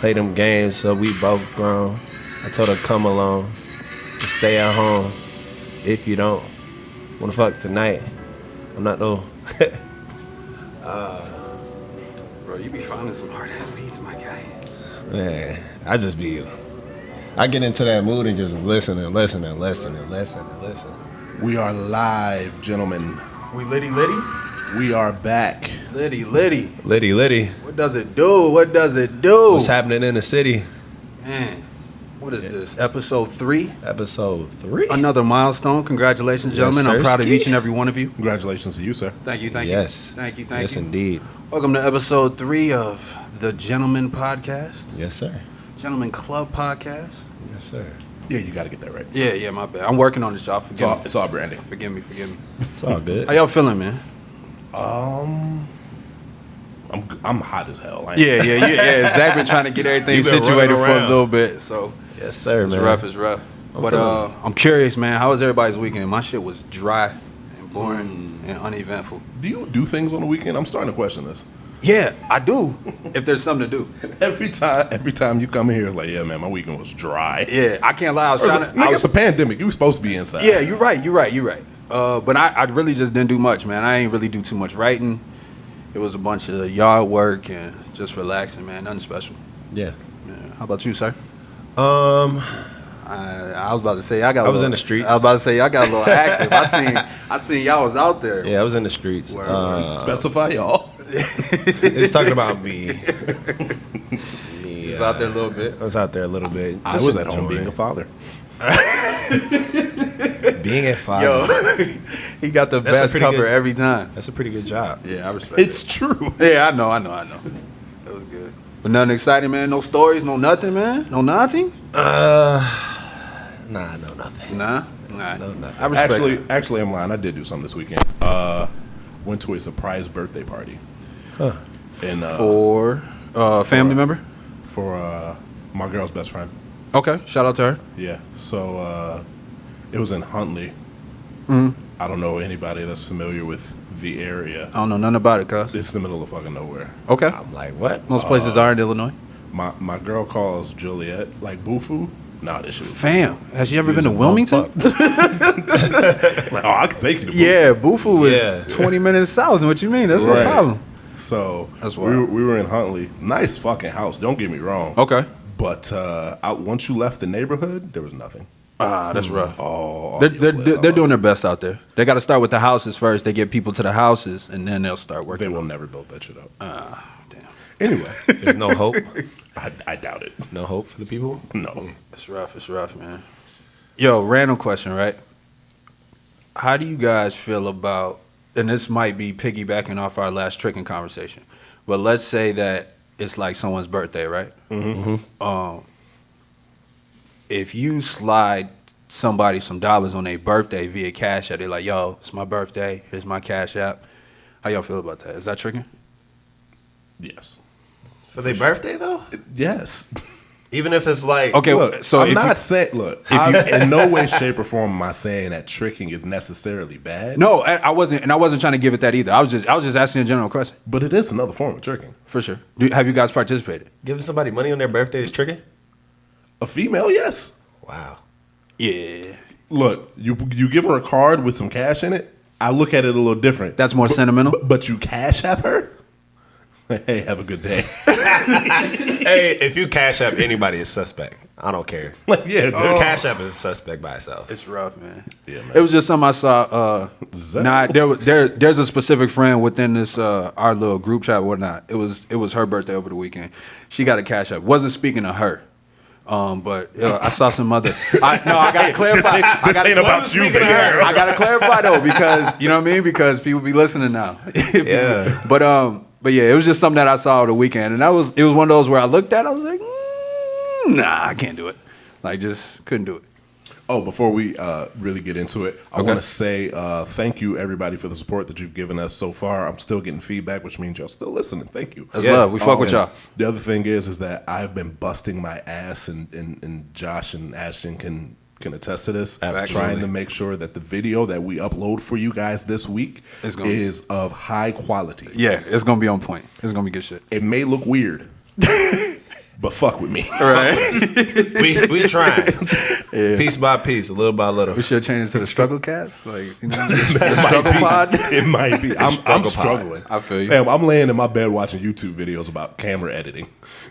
play them games so we both grown. I told her come along and stay at home. If you don't wanna fuck tonight, I'm not no. Bro, you be finding some hard ass beats, my guy. Man, I get into that mood and just listen and listen and listen and listen and listen. We are live, gentlemen. We litty litty? We are back. Litty litty. Litty litty. What does it do? What does it do? What's happening in the city? Man, what is this? Episode 3? Episode 3. Another milestone. Congratulations, gentlemen. I'm proud of each and every one of you. Congratulations to you, sir. Thank you, thank Yes. you. Thank you, Yes, indeed. Welcome to episode 3 of the Gentleman Podcast. Yes, sir. Gentleman Club Podcast. Yes, sir. Yeah, you got to get that right. Yeah, my bad. I'm working on this, y'all. It's all branding. Forgive me. It's all good. How y'all feeling, man? I'm hot as hell. Yeah. Zach been trying to get everything You been situated for running a little bit, so Yes, sir, it's man. rough. It's rough. But I'm curious, man. How was everybody's weekend? My shit was dry and boring and uneventful. Do you do things on the weekend? I'm starting to question this. Yeah, I do. If there's something to do. Every time you come in here, it's like, yeah, man, my weekend was dry. Yeah, I can't lie. I was trying to. Nigga, it's a pandemic. You were supposed to be inside. Yeah, you're right. But I really just didn't do much, man. I ain't really do too much writing. It was a bunch of yard work and just relaxing, man. Nothing special. Yeah. How about you, sir? I I was about to say I was in the streets. I was about to say y'all got a little active. I seen y'all was out there. Yeah, I was in the streets. Word. Specify y'all. It's talking about me. He's out there a little bit. I was out there a little bit. I Just was at home enjoying being a father. Being a father. Yo, he got the That's a best pretty cover good- every time. That's a pretty good job. Yeah, I respect It's true. it. Yeah, I know. That was good. But nothing exciting, man. No stories, no nothing, man. No nothing. Nah, no nothing. Nah. No nothing. I respect it. Actually, I'm lying. I did do something this weekend. Went to a surprise birthday party. Huh. And For family member. for my girl's best friend. Okay, shout out to her. Yeah. So it was in Huntley. I don't know anybody that's familiar with the area. I don't know nothing about it, cuz. It's in the middle of fucking nowhere. Okay. I'm like, what? Most places are in Illinois. My girl calls Juliet like Bufu. Nah, this shit was Fam, has she ever been to was a Wilmington? motherfucker. Like, oh, I can take you to Bufu. Yeah, Bufu is Yeah. 20 minutes south. What you mean? That's no Right. problem. So That's we wild. were in Huntley. Nice fucking house. Don't get me wrong. Okay. But once you left the neighborhood, there was nothing. That's rough. Oh, They're doing their best out there. They got to start with the houses first. They get people to the houses, and then they'll start working. They will never build that shit up. Damn. Anyway, There's no hope. I doubt it. No hope for the people. No. It's rough, man. Yo, random question, right? How do you guys feel about, and this might be piggybacking off our last tricking conversation, but let's say that it's like someone's birthday, right? Mm-hmm. If you slide somebody some dollars on their birthday via Cash App, they're like, yo, it's my birthday, here's my Cash App. How y'all feel about that? Is that tricking? Yes. For their birthday, though? Yes. Even if it's like... Okay, Look, so I'm if not you, saying. Look, in no way, shape, or form am I saying that tricking is necessarily bad. no, I wasn't trying to give it that either. I was just asking a general question. But it is another form of tricking. For sure. Have you guys participated? Giving somebody money on their birthday is tricking? A female, yes. Wow. Yeah. Look, you give her a card with some cash in it. I look at it a little different. That's more sentimental? But you Cash App her? Hey, have a good day. Hey, if you Cash App anybody, is suspect. I don't care. Like, yeah, dude. Cash App is a suspect by itself. It's rough, man. Yeah, man. It was just something I saw. There's a specific friend within this our little group chat or whatnot. It was her birthday over the weekend. She got a Cash App. Wasn't speaking to her. But I saw some other. I gotta clarify. This ain't about you, baby girl. I gotta clarify though, because you know what I mean. Because people be listening now. Yeah. But yeah, it was just something that I saw over the weekend, and it was one of those where I looked at it, I was like, nah, I can't do it. Like, just couldn't do it. Oh, before we really get into it, I want to say thank you, everybody, for the support that you've given us so far. I'm still getting feedback, which means y'all still listening. Thank you. That's love. We fuck with y'all. The other thing is that I've been busting my ass, and Josh and Ashton can attest to this. Absolutely. Trying to make sure that the video that we upload for you guys this week is of high quality. Yeah, it's gonna be on point. It's gonna be good shit. It may look weird. but fuck with me. Right. we trying piece by piece, a little by little. We should change it to the struggle cast, like the struggle pod. It might be. I'm struggling. I feel you. Fam, I'm laying in my bed watching YouTube videos about camera editing.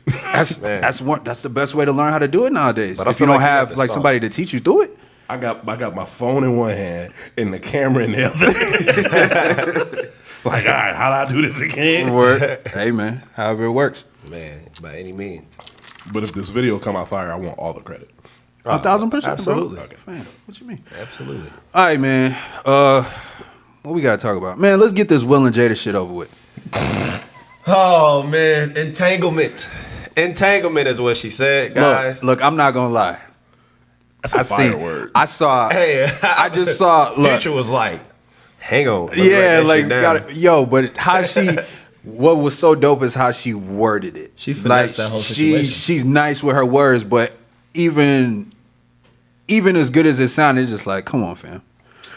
That's the best way to learn how to do it nowadays. But I if you feel don't like you have got the like sauce. somebody to teach you through it. I got my phone in one hand and the camera in the other. Like, all right, how do I do this again? Word. Hey man, however it works. Man, by any means. But if this video come out fire, I want all the credit. 1,000%. Absolutely. Bro. Okay. Man, what you mean? Absolutely. All right, man. What we gotta talk about? Man, let's get this Will and Jada shit over with. Oh man, entanglement. Entanglement is what she said, guys. Look, I'm not gonna lie. That's a fire word. I saw. Hey, I just saw. Look, Future was like, hang on. let me yeah, write that like shit down. but how she. What was so dope is how she worded it. She finessed that whole situation. She's nice with her words, but even as good as it sounded, it's just like, come on, fam.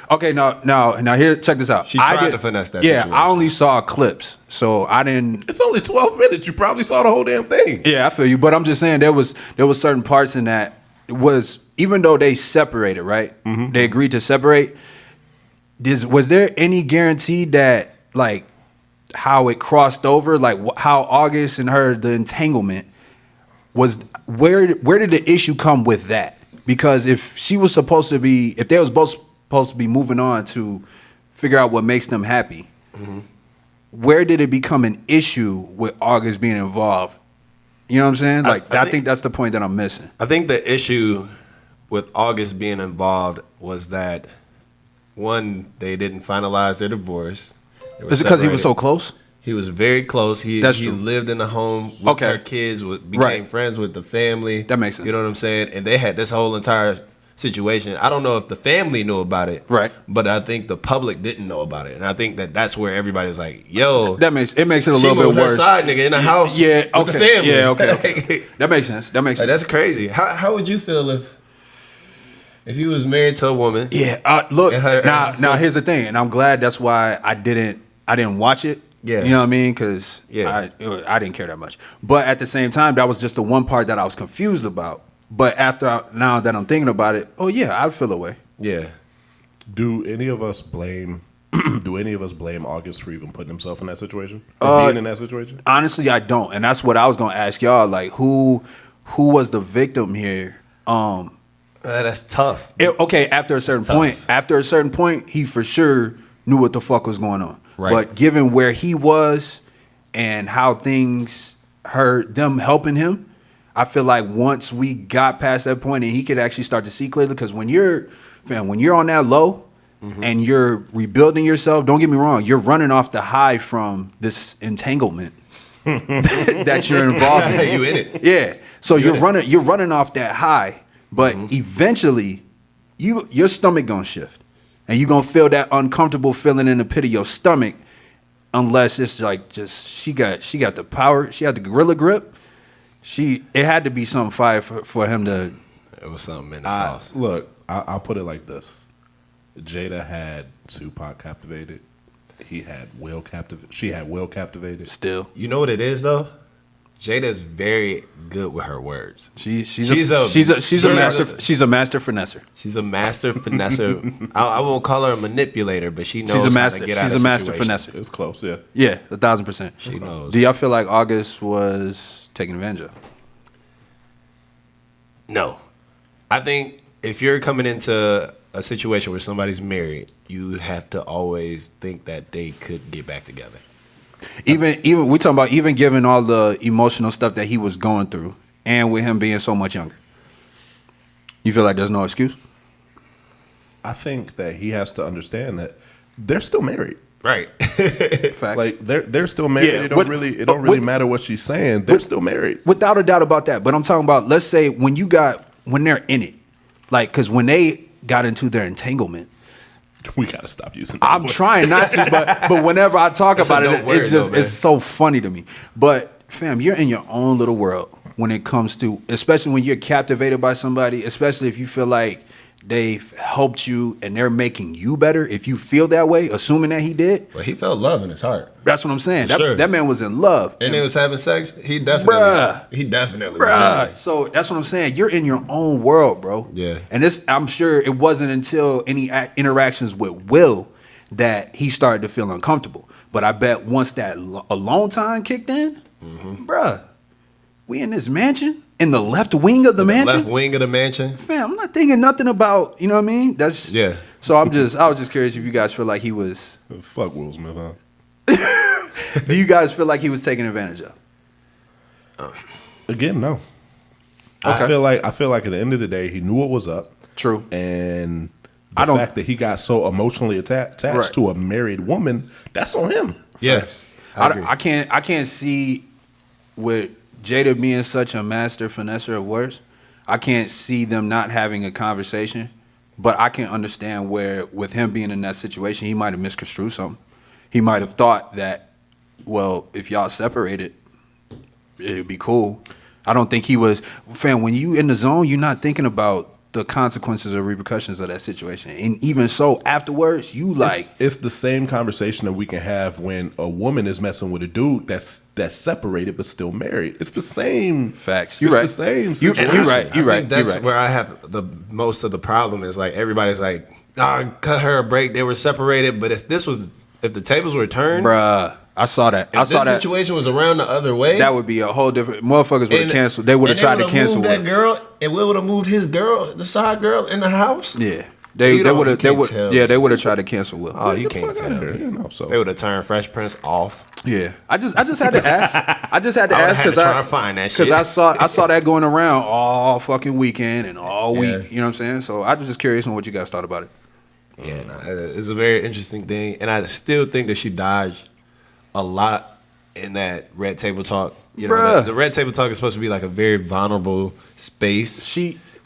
Okay, now here, check this out. She tried to finesse that Yeah, situation. I only saw clips, so I didn't. It's only 12 minutes. You probably saw the whole damn thing. Yeah, I feel you, but I'm just saying there was certain parts in that was, even though they separated, right? Mm-hmm. They agreed to separate. Was there any guarantee that like how it crossed over, like how August and her, the entanglement was, where did the issue come with that? Because if they was both supposed to be moving on to figure out what makes them happy, mm-hmm. where did it become an issue with August being involved? You know what I'm saying? Like, I think that's the point that I'm missing. I think the issue with August being involved was that, one, they didn't finalize their divorce. Is it because he was so close? He was very close. He true. lived in the home with her kids, became friends with the family. That makes sense. You know what I'm saying? And they had this whole entire situation. I don't know if the family knew about it, right? But I think the public didn't know about it, and I think that's where everybody was like, "Yo, it makes it a little bit worse." Her side nigga in the house, yeah, okay, with the family, yeah, okay. That makes sense. Like, that's crazy. How would you feel if you was married to a woman? Yeah, look. Now here's the thing, and I'm glad that's why I didn't watch it. Yeah, you know what I mean? Because I didn't care that much. But at the same time, that was just the one part that I was confused about. But now that I'm thinking about it, oh yeah, I'd feel away. Yeah. Do any of us blame August for even putting himself in that situation? Or being in that situation? Honestly, I don't, and that's what I was gonna ask y'all. Like, who was the victim here? That's tough. After a certain point, he for sure knew what the fuck was going on. Right. But given where he was and how things hurt them helping him, I feel like once we got past that point and he could actually start to see clearly, because when you're on that low mm-hmm. and you're rebuilding yourself, don't get me wrong, you're running off the high from this entanglement that you're involved in. You in it. Yeah. So you're running off that high, but mm-hmm. eventually your stomach gonna shift. And you're gonna feel that uncomfortable feeling in the pit of your stomach, unless it's like she got the power, she had the gorilla grip. It had to be something fire for him to. It was something in the sauce. Look, I'll put it like this: Jada had Tupac captivated. She had Will captivated. Still, you know what it is though? Jada's very good with her words. She's a master finesser. She's a master finesser. I won't call her a manipulator, but she knows how to get out of situations. She's a master finesser. It's close, yeah. Yeah, 1,000%. She knows. Do y'all feel like August was taken advantage of? No. I think if you're coming into a situation where somebody's married, you have to always think that they could get back together. Even we talking about even given all the emotional stuff that he was going through, and with him being so much younger, you feel like there's no excuse? I think that he has to understand that they're still married. Right. Facts. Like they're still married. Yeah, it don't really matter what she's saying. They're still married. Without a doubt about that. But I'm talking about, let's say when they're in it, like, because when they got into their entanglement. We gotta stop using that I'm word. trying not to, but whenever I talk about it, it's so funny to me. But fam, you're in your own little world when it comes to, especially when you're captivated by somebody, especially if you feel like they've helped you and they're making you better, if you feel that way, assuming that he did. But he felt love in his heart. That's what I'm saying. Sure. That man was in love. And they was having sex. He definitely was. So that's what I'm saying. You're in your own world, bro. Yeah. And this, I'm sure it wasn't until any interactions with Will that he started to feel uncomfortable. But I bet once that alone time kicked in, bruh, we in this mansion, in the left wing of the mansion. Left wing of the mansion. Fam, I'm not thinking nothing about, you know what I mean? That's yeah. So I was just curious if you guys feel like he was. Fuck Will Smith, huh? Do you guys feel like he was taken advantage of? Again, no. Okay. I feel like at the end of the day, he knew what was up. True. And the fact that he got so emotionally attached to a married woman, that's on him. Yeah. I can't see with Jada being such a master finesser of words, I can't see them not having a conversation. But I can understand where, with him being in that situation, he might have misconstrued something. He might have thought that, well, if y'all separated, it'd be cool. I don't think he was, fam, when you in the zone, you're not thinking about the consequences or repercussions of that situation. And even so, afterwards, you like... It's the same conversation that we can have when a woman is messing with a dude that's separated but still married. It's the same. Facts. You're right. It's the same situation. You're right. You're right. That's where I have the most of the problem is like everybody's like, cut her a break. They were separated. But if the tables were turned... Bruh. I saw that. If this situation was around the other way, that would be a whole different. Motherfuckers would have canceled. They would have tried to cancel that girl, and Will would have moved his girl, the side girl, in the house. Yeah, they would have. They would have tried to cancel Will. Oh, you can't tell. They would have turned Fresh Prince off. Yeah, I just had to ask. I just had to ask because I saw that going around all fucking weekend and all week. You know what I'm saying? So I was just curious on what you guys thought about it. Yeah, it's a very interesting thing, and I still think that she dodged a lot in that Red Table Talk. You know, the Red Table Talk is supposed to be like a very vulnerable space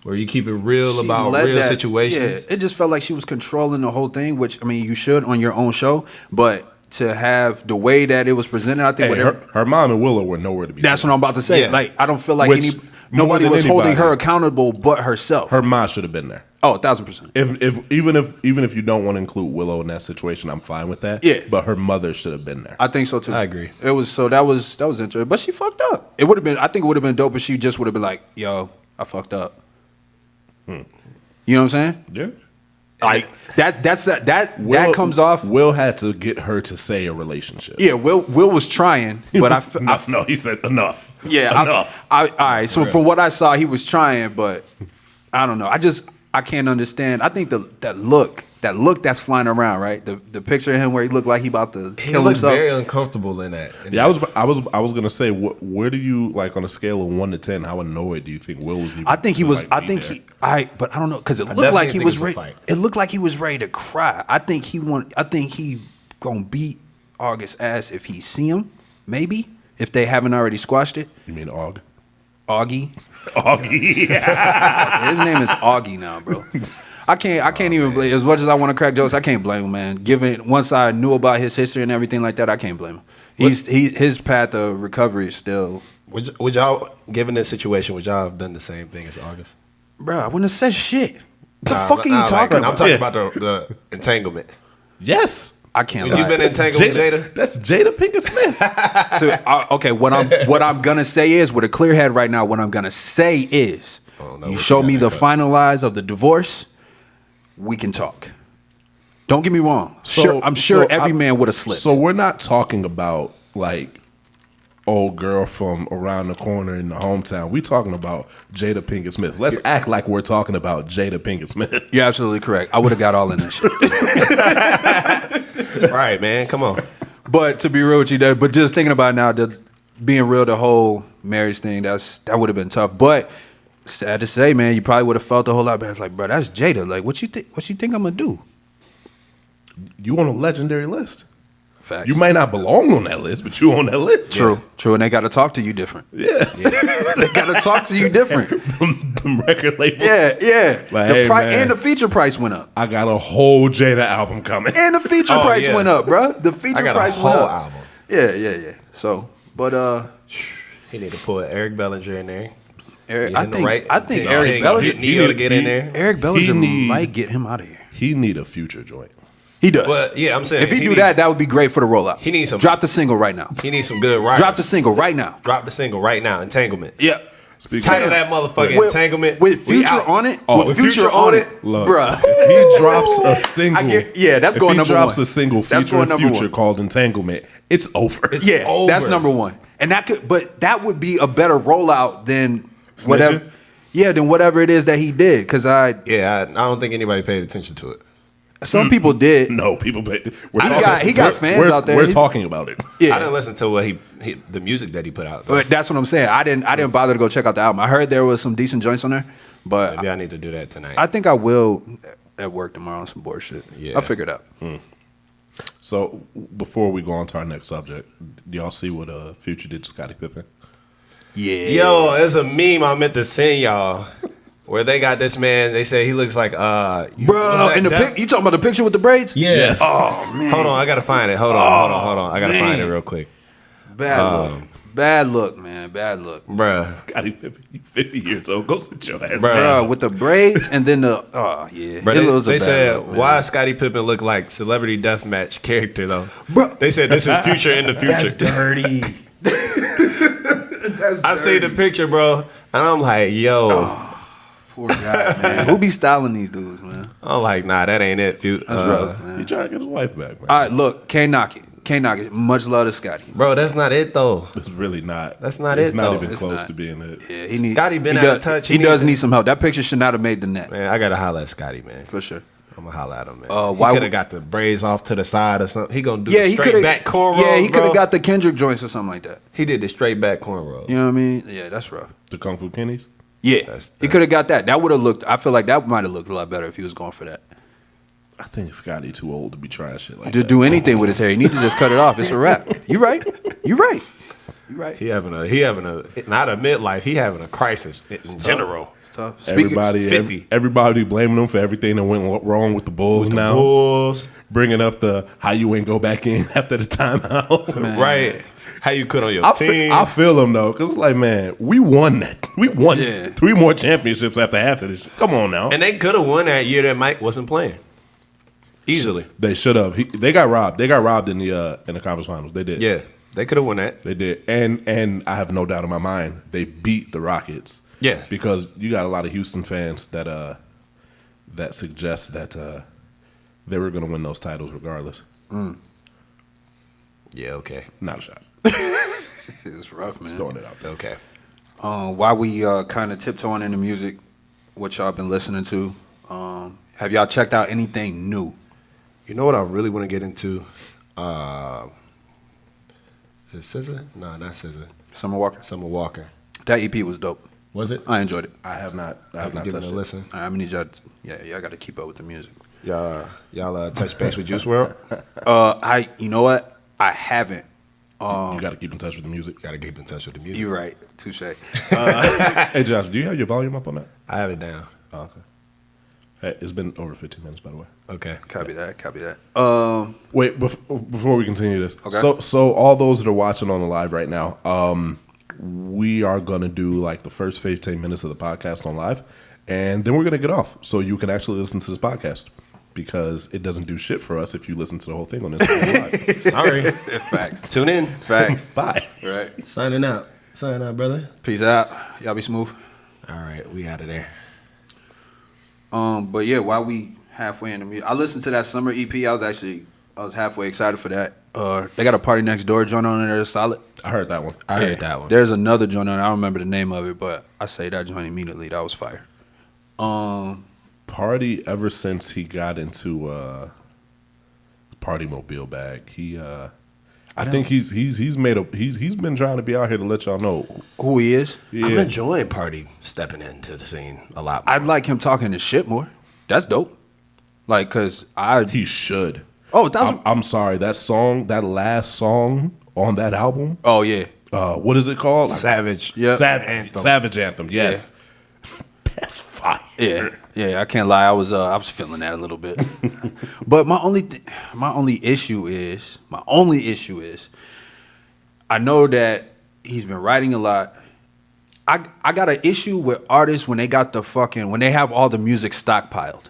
where you keep it real about real situations. Yeah, it just felt like she was controlling the whole thing, which, I mean, you should on your own show, but to have the way that it was presented, I think her mom and Willow were nowhere to be. That's what I'm about to say. Yeah. Like, I don't feel like nobody was holding her accountable but herself. Her mom should have been there. Oh, 1,000%. Even if you don't want to include Willow in that situation, I'm fine with that. Yeah, but her mother should have been there. I think so too. I agree. That was interesting, but she fucked up. It would have been. I think it would have been dope if she just would have been like, "Yo, I fucked up." You know what I'm saying? Yeah. Like that comes off. Will had to get her to say a relationship. Yeah, Will was trying, but no, he said enough. Yeah, enough. All right. So from what I saw, he was trying, but I don't know. I can't understand. I think that look that's flying around, right? The picture of him where he looked like he about to kill himself. Very uncomfortable in that. I was gonna say, where do you, like, on a scale of 1 to 10, how annoyed do you think Will was? I think he was. But I don't know, because it looked like he was ready. It looked like he was ready to cry. I think he gonna beat August ass if he see him. Maybe if they haven't already squashed it. You mean Augie? Augie. Augie. His name is Augie now, bro. I can't even blame. As much as I want to crack jokes, I can't blame him, man. Given once I knew about his history and everything like that, I can't blame him. His path of recovery is still. Would y'all, given this situation, would y'all have done the same thing as August? Bro, I wouldn't have said shit. What the fuck are you talking about? I'm talking about the entanglement. Yes. I can't. You've been entangled with Jada. That's Jada Pinkett Smith. So okay, what I'm gonna say is, with a clear head right now, what I'm gonna say is, you show me the finalize of the divorce, we can talk. Don't get me wrong. I'm sure every man would have slipped. So we're not talking about like old girl from around the corner in the hometown. We talking about Jada Pinkett Smith. Let's act like we're talking about Jada Pinkett Smith. You're absolutely correct. I would have got all in that shit. Right, man. Come on. But to be real with you, but just thinking about it now, being real, the whole marriage thing, that would have been tough. But sad to say, man, you probably would have felt a whole lot better. It's like, bro, that's Jada. Like, what you think I'm gonna do? You on a legendary list. Facts. You might not belong on that list, but you on that list. True, and they got to talk to you different. Yeah. They got to talk to you different. the record label. Yeah. Like, And the feature price went up. I got a whole Jada album coming. And the feature price went up, bro. The feature price went up. Album. Yeah. So, but he need to put Eric Bellinger in there. I think Eric Bellinger to get in there. Eric Bellinger might get him out of here. He need a future joint. He does. Well, yeah, I'm saying if he do that would be great for the rollout. He needs some. Drop the single right now. He needs some good writers. Drop the single right now. Drop the single right now. Entanglement. Yeah. Title that motherfucking Entanglement with Future on it. With Future on it, bruh. If he drops a single, that's going number one. If he drops a single featuring Future called Entanglement, it's over. Over. That's number one. And that would be a better rollout than whatever. Yeah, than whatever it is that he did. Because I don't think anybody paid attention to it. Some people did. No, people paid. He got fans out there. We're talking about it. Yeah. I didn't listen to the music that he put out. But that's what I'm saying. I didn't bother to go check out the album. I heard there was some decent joints on there, but maybe I need to do that tonight. I think I will at work tomorrow on some bullshit. Yeah, I'll figure it out. So before we go on to our next subject, do y'all see what Future did to Scottie Pippen? Yeah. Yo, there's a meme I meant to send y'all. Where they got this man, they say he looks like bro. In the you talking about the picture with the braids? Yes. Oh man. Hold on, I gotta find it. Hold on. I gotta find it real quick. Bad look, man. Bad look, bruh. Scottie Pippen, you 50 years old. Go sit your ass down. Bruh, with the braids and then the Bruh, they said why Scottie Pippen look like Celebrity Deathmatch character though. Bruh. They said this is Future in the future. That's dirty. I see the picture, bro, and I'm like, yo. Poor guy, man. Who be styling these dudes, man? I'm like, nah, that ain't it. That's rough, man. He trying to get his wife back, man. All right, look, can't knock it. Much love to Scotty. Bro, that's not it, though. It's really not. That's not it's it, not though. even close to being it. Yeah, Scotty been out of touch. He does need some help. That picture should not have made the net. Man, I got to holler at Scotty, man. For sure. I'm going to holler at him, man. He could have got the braids off to the side or something. He going to do the straight back cornrows, Yeah, he could have got the Kendrick joints or something like that. He did the straight back cornrows. You know what I mean? Yeah, that's rough. The Kung Fu Kennies? Yeah, he could have got that. That would have looked. I feel like that might have looked a lot better if he was going for that. I think Scotty too old to be trying shit like to that. do anything with his hair. He needs to just cut it off. It's a wrap. You right. He having a not a midlife. He having a crisis in general. It's tough. Everybody blaming him for everything that went wrong with the Bulls now. Bulls bringing up how you ain't go back in after the timeout. Right. How you could on your team. I feel him though, because it's like, man, we won that. We won 3 more championships after half of this. Come on now. And they could have won that year that Mike wasn't playing. Easily. They should have. They got robbed. They got robbed in the conference finals. They did. Yeah. They could have won that. They did. And I have no doubt in my mind they beat the Rockets. Yeah. Because you got a lot of Houston fans that suggest that they were going to win those titles regardless. Yeah, okay. Not a shot. It's rough, man. Just throwing it out there. Okay. While we kind of tiptoeing into music, what y'all been listening to? Have y'all checked out anything new? You know what I really want to get into? Is it SZA? No, not SZA. Summer Walker. Summer Walker. That EP was dope. Was it? I enjoyed it. I have not. I have not given touched it a listen. I need y'all. Y'all got to keep up with the music. Y'all touch base with Juice WRLD? You know what? I haven't. You got to keep in touch with the music. Got to keep in touch with the music. You're right. Touche. Hey, Josh, do you have your volume up on that? I have it down. Oh, okay. Hey, it's been over 15 minutes, by the way. Okay. Copy that. Wait, before we continue this. Okay. So all those that are watching on the live right now, we are going to do like the first 15 minutes of the podcast on live, and then we're going to get off so you can actually listen to this podcast. Because it doesn't do shit for us if you listen to the whole thing on Instagram Live. Sorry. Facts. Tune in. Facts. Bye. Right. Signing out. Sign out, brother. Peace out. Y'all be smooth. All right, we out of there. But yeah, while we halfway in the music, I listened to that summer EP. I was halfway excited for that. They got a Party Next Door joint on there. Solid. I heard that one. I heard that one. There's another joint on there. I don't remember the name of it, but I say that joint immediately. That was fire. Party, ever since he got into Party Mobile bag, I think he's been trying to be out here to let y'all know who he is. Yeah. I'm enjoying Party stepping into the scene a lot more. I'd like him talking his shit more. That's dope. Like, cause he should. Oh, I'm sorry. That last song on that album. Oh yeah. What is it called? Savage. Yeah. Savage Anthem. Yes. Yeah. That's fire. Yeah. I can't lie. I was feeling that a little bit. But my only issue is, I know that he's been writing a lot. I got an issue with artists when they got when they have all the music stockpiled.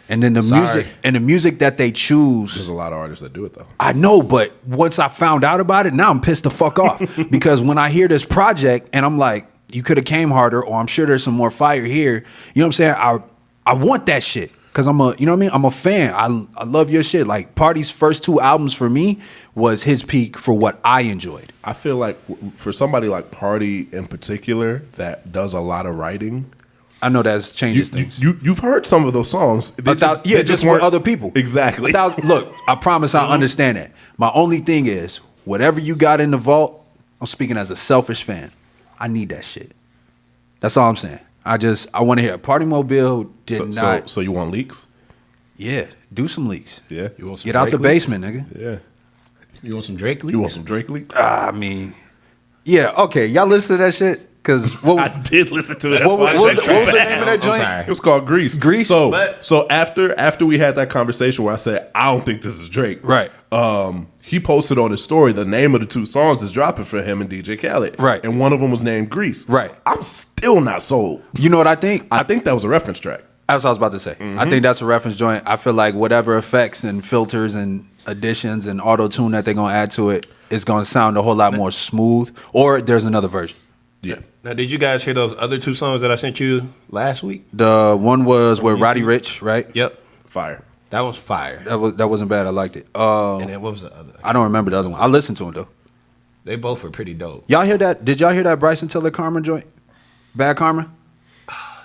And then the music that they choose. There's a lot of artists that do it though. I know, but once I found out about it, now I'm pissed the fuck off. Because when I hear this project and I'm like, you could have came harder, or I'm sure there's some more fire here. You know what I'm saying? I want that shit. Cause you know what I mean? I'm a fan. I love your shit. Like Party's first 2 albums for me was his peak for what I enjoyed. I feel like for somebody like Party in particular that does a lot of writing, I know that changes things. You've heard some of those songs. They just weren't other people. Exactly. Look, I promise I understand that. My only thing is, whatever you got in the vault, I'm speaking as a selfish fan. I need that shit. That's all I'm saying. I want to hear it. Party Mobile did not. So you want leaks? Yeah, do some leaks. Yeah. You want some Get out the Drake leaks? basement, nigga. Yeah. You want some Drake leaks? You want some Drake leaks? I mean, yeah, okay. Y'all listen to that shit? Because I did listen to it. What was the name of that joint? sorry. It was called Grease. Grease? So after we had that conversation where I said I don't think this is Drake, Right. He posted on his story the name of the 2 songs is dropping for him and DJ Khaled, Right. And one of them was named Grease, Right. I'm still not sold. You know what I think? I think that was a reference track. That's what I was about to say. I think that's a reference joint. I feel like whatever effects and filters and additions and auto tune that they're gonna add to it is gonna sound a whole lot more smooth. Or there's another version. Yeah. Now, did you guys hear those other 2 songs that I sent you last week? The one was with Roddy Ricch, right? Yep. Fire. That was fire. That wasn't bad. I liked it. And then what was the other? I don't remember the other one. I listened to it though. They both were pretty dope. Y'all hear that? Did y'all hear that Bryson Tiller Karma joint? Bad Karma?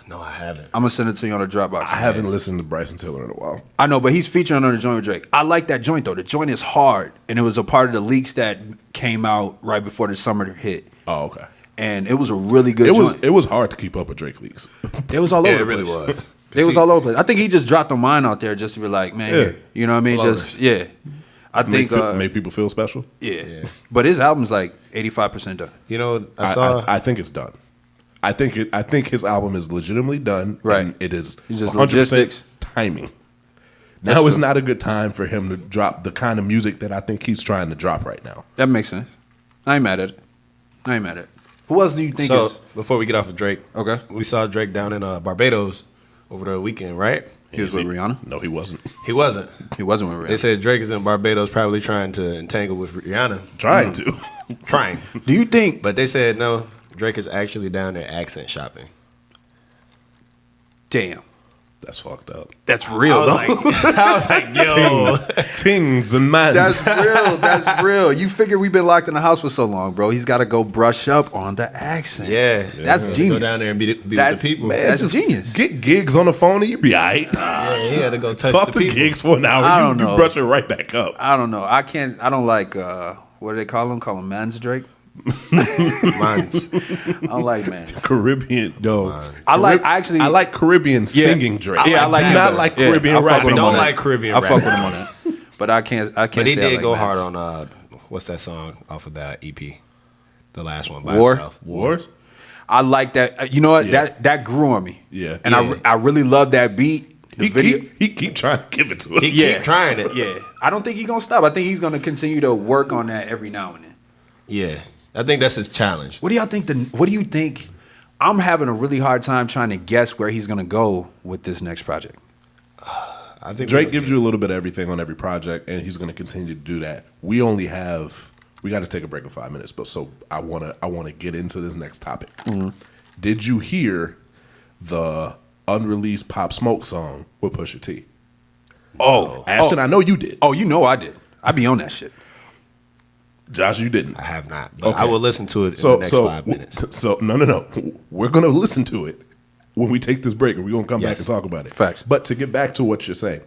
No, I haven't. I'm gonna send it to you on the Dropbox. I haven't listened to Bryson Tiller in a while. I know, but he's featuring on the joint with Drake. I like that joint though. The joint is hard, and it was a part of the leaks that came out right before the summer hit. Oh, okay. And it was a really good joint. It was hard to keep up with Drake leaks. It was all over Yeah, the it really place. was. It was all over the place. I think he just dropped a line out there just to be like, man, Yeah. here. You know what I mean? Flowers. Just I think make people feel special. yeah. But his album's like 85% done. You know, I think it's done. I think his album is legitimately done. Right. And it is It's just 100% logistics. timing. That's Now is true. not a good time for him to drop the kind of music that I think he's trying to drop right now. That makes sense. I ain't mad at it. Who else do you think so is before we get off of Drake, Okay. we saw Drake down in Barbados over the weekend, right? He was with Rihanna? No, he wasn't. He wasn't. He wasn't with Rihanna. They said Drake is in Barbados, probably trying to entangle with Rihanna. Trying to. Trying. Do you think But they said no, Drake is actually down there accent shopping. damn. That's fucked up. That's real though. I was like, yo. Tings and man. That's real. That's real. You figure we've been locked in the house for so long, bro. He's got to go brush up on the accents. Yeah. That's genius. Go down there and be with That's- the people. Man, That's just genius. Get gigs on the phone and you be all right. Yeah, he had to go touch Talk the to people. gigs for an hour. I You don't know. brush it right back up. I don't know. I don't like, what do they call him? Call him Mans Drake? Mines. I don't like Mans. Caribbean, no. I like Caribbean singing Drake. Yeah, I like do him not better. like Yeah, Caribbean I fuck rapping. with him Don't on that. like Caribbean I rap. fuck with him on that. But I can't But he say I did like go Mans. hard on what's that song off of that EP? The last one by War? himself. Wars? I like that. You know what? Yeah. That grew on me. Yeah. And Yeah. I really love that beat. The video. He keep trying to give it to us. He keep trying it. Yeah. I don't think he's gonna stop. I think he's gonna continue to work on that every now and then. Yeah. I think that's his challenge. What do y'all think? What do you think? I'm having a really hard time trying to guess where he's gonna go with this next project. I think Drake gives you a little bit of everything on every project, and he's going to continue to do that. We got to take a break in 5 minutes, but so I want to get into this next topic. Did you hear the unreleased Pop Smoke song with Pusha T? Oh, Ashton, I know you did. Oh, you know I did. I be on that shit. Josh, you didn't. I have not. But Okay. I will listen to it in the next 5 minutes. So no. We're gonna listen to it when we take this break, and we're gonna come back Yes. and talk about it. Facts. But to get back to what you're saying,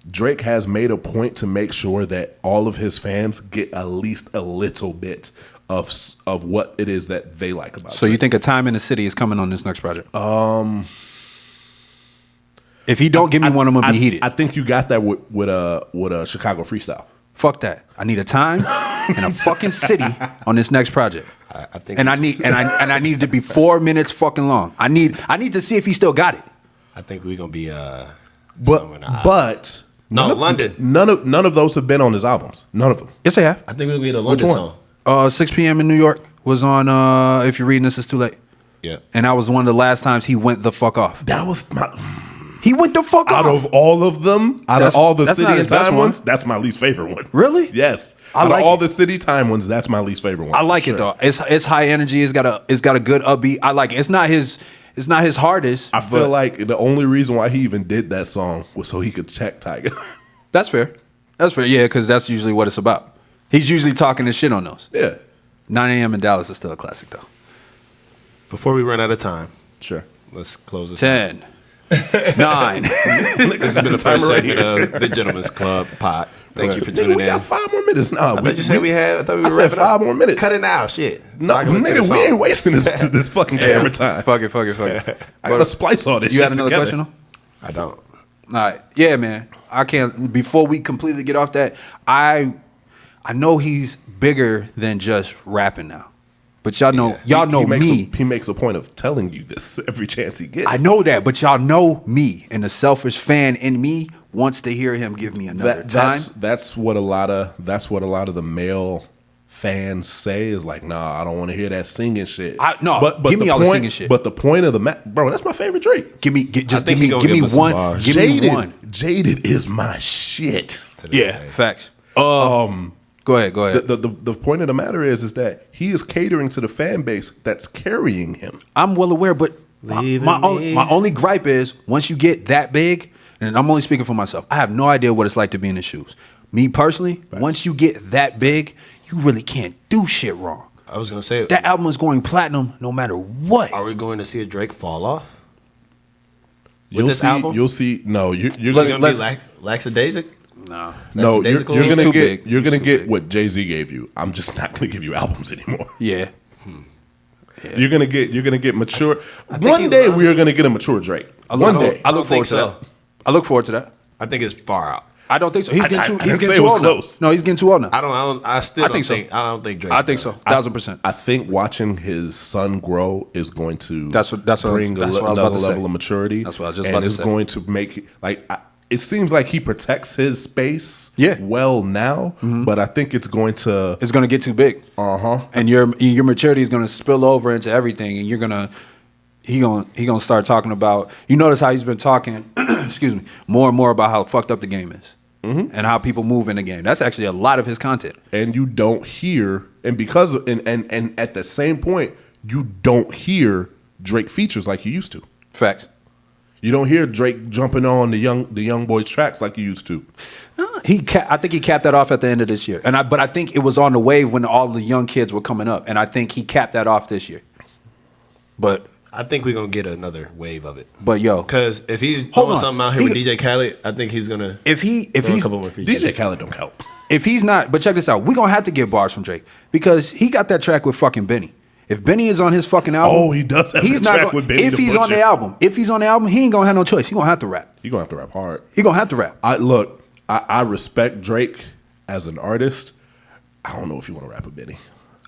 Drake has made a point to make sure that all of his fans get at least a little bit of what it is that they like about. So Drake. you think A Time in the City is coming on this next project? If he don't give me one, I'm gonna be heated. I think you got that with a Chicago freestyle. Fuck that. I need a time and a fucking city on this next project. I think And I it's- need it to be 4 minutes fucking long. I need to see if he still got it. I think we're gonna be But London. None of those have been on his albums. None of them. Yes, I have. I think we're gonna be the London one? song. 6 p.m. in New York was on If You're Reading This, It's Too Late. Yeah. And that was one of the last times he went the fuck off. That was my. He went the fuck Out off. of all of them, out of all the that's City not and his best Time one. ones, that's my least favorite one. Really? Yes. I Out like of all it. the City Time ones, that's my least favorite one. I like it though. It's high energy. It's got a good upbeat. I like it. It's not his hardest. I feel like the only reason why he even did that song was so he could check Tiger. That's fair. That's fair. Yeah, because that's usually what it's about. He's usually talking his shit on those. Yeah. 9 a.m. in Dallas is still a classic though. Before we run out of time, Sure. let's close this. 10, 9. This has been the first segment of the Gentleman's Club Pod. Thank you for Nigga, tuning we in. got 5 more minutes. Nah, I thought you said we had. I thought we were I said wrapping up. 5 more minutes. Cut it now, shit. So No, I can listen to the nigga, we song. ain't wasting this fucking camera time. Fuck it. I gotta splice all this You shit had another together. question though? I don't. All right. Yeah, man. I can't. Before we completely get off that, I know he's bigger than just rapping now. But y'all know He makes a point of telling you this every chance he gets. I know that, but y'all know me, and the selfish fan in me wants to hear him give me another time. That's what a lot of the male fans say is like, nah, I don't want to hear that singing shit. But give me all the singing shit. But the point of the bro, that's my favorite Drake. Give me one. one. Jaded is my shit. Yeah, facts. Go ahead. The point of the matter is that he is catering to the fan base that's carrying him. I'm well aware, but my only gripe is once you get that big, and I'm only speaking for myself, I have no idea what it's like to be in his shoes. Me personally, once you get that big, you really can't do shit wrong. I was gonna say That album is going platinum no matter what. Are we going to see a Drake fall off? You'll this see. album? You'll see. No, you're Is gonna it gonna be laxadaisic? No. No, you're He's gonna too get big. you're He's gonna too get big. what Jay-Z gave you. I'm just not gonna give you albums anymore. Yeah. You're gonna get mature. think One he day loves- we are gonna get a mature Drake. One day. I look don't forward think to that. I look forward to that. I think it's far out. I don't think so. He's I getting didn't say too it was old close. now. No, he's getting too old now. I don't. I still I don't think so. think. I don't think Drake. I think so. 1,000%. I think watching his son grow is going to That's what I was bring about another to say. level of maturity. That's what I was just and about to it's say. going to make it seems like he protects his space Yeah. well now, but I think it's going to It's going to get too big. And your maturity is going to spill over into everything, and he gonna start talking about. You notice how he's been talking, excuse me, more and more about how fucked up the game is, and how people move in the game. That's actually a lot of his content. and you don't hear and because and at the same point you don't hear Drake features like you used to. Facts. You don't hear Drake jumping on the young boys tracks like you used to. I think he capped that off at the end of this year, but I think it was on the wave when all the young kids were coming up, and I think he capped that off this year. But I think we're gonna get another wave of it. yo, Because if he's Hold doing on. something out here with DJ Khaled, I think he's gonna if throw a he's couple more features. DJ Khaled don't help. If he's not, but check this out, we're gonna have to get bars from Drake because he got that track with fucking Benny. If Benny is on his fucking album, Oh, he does have he's the not track gonna, with Benny if the he's on Butcher. the album, he ain't gonna have no choice. He gonna have to rap. You're gonna have to rap hard. He gonna have to rap. I respect Drake as an artist. I don't know if you want to rap with Benny.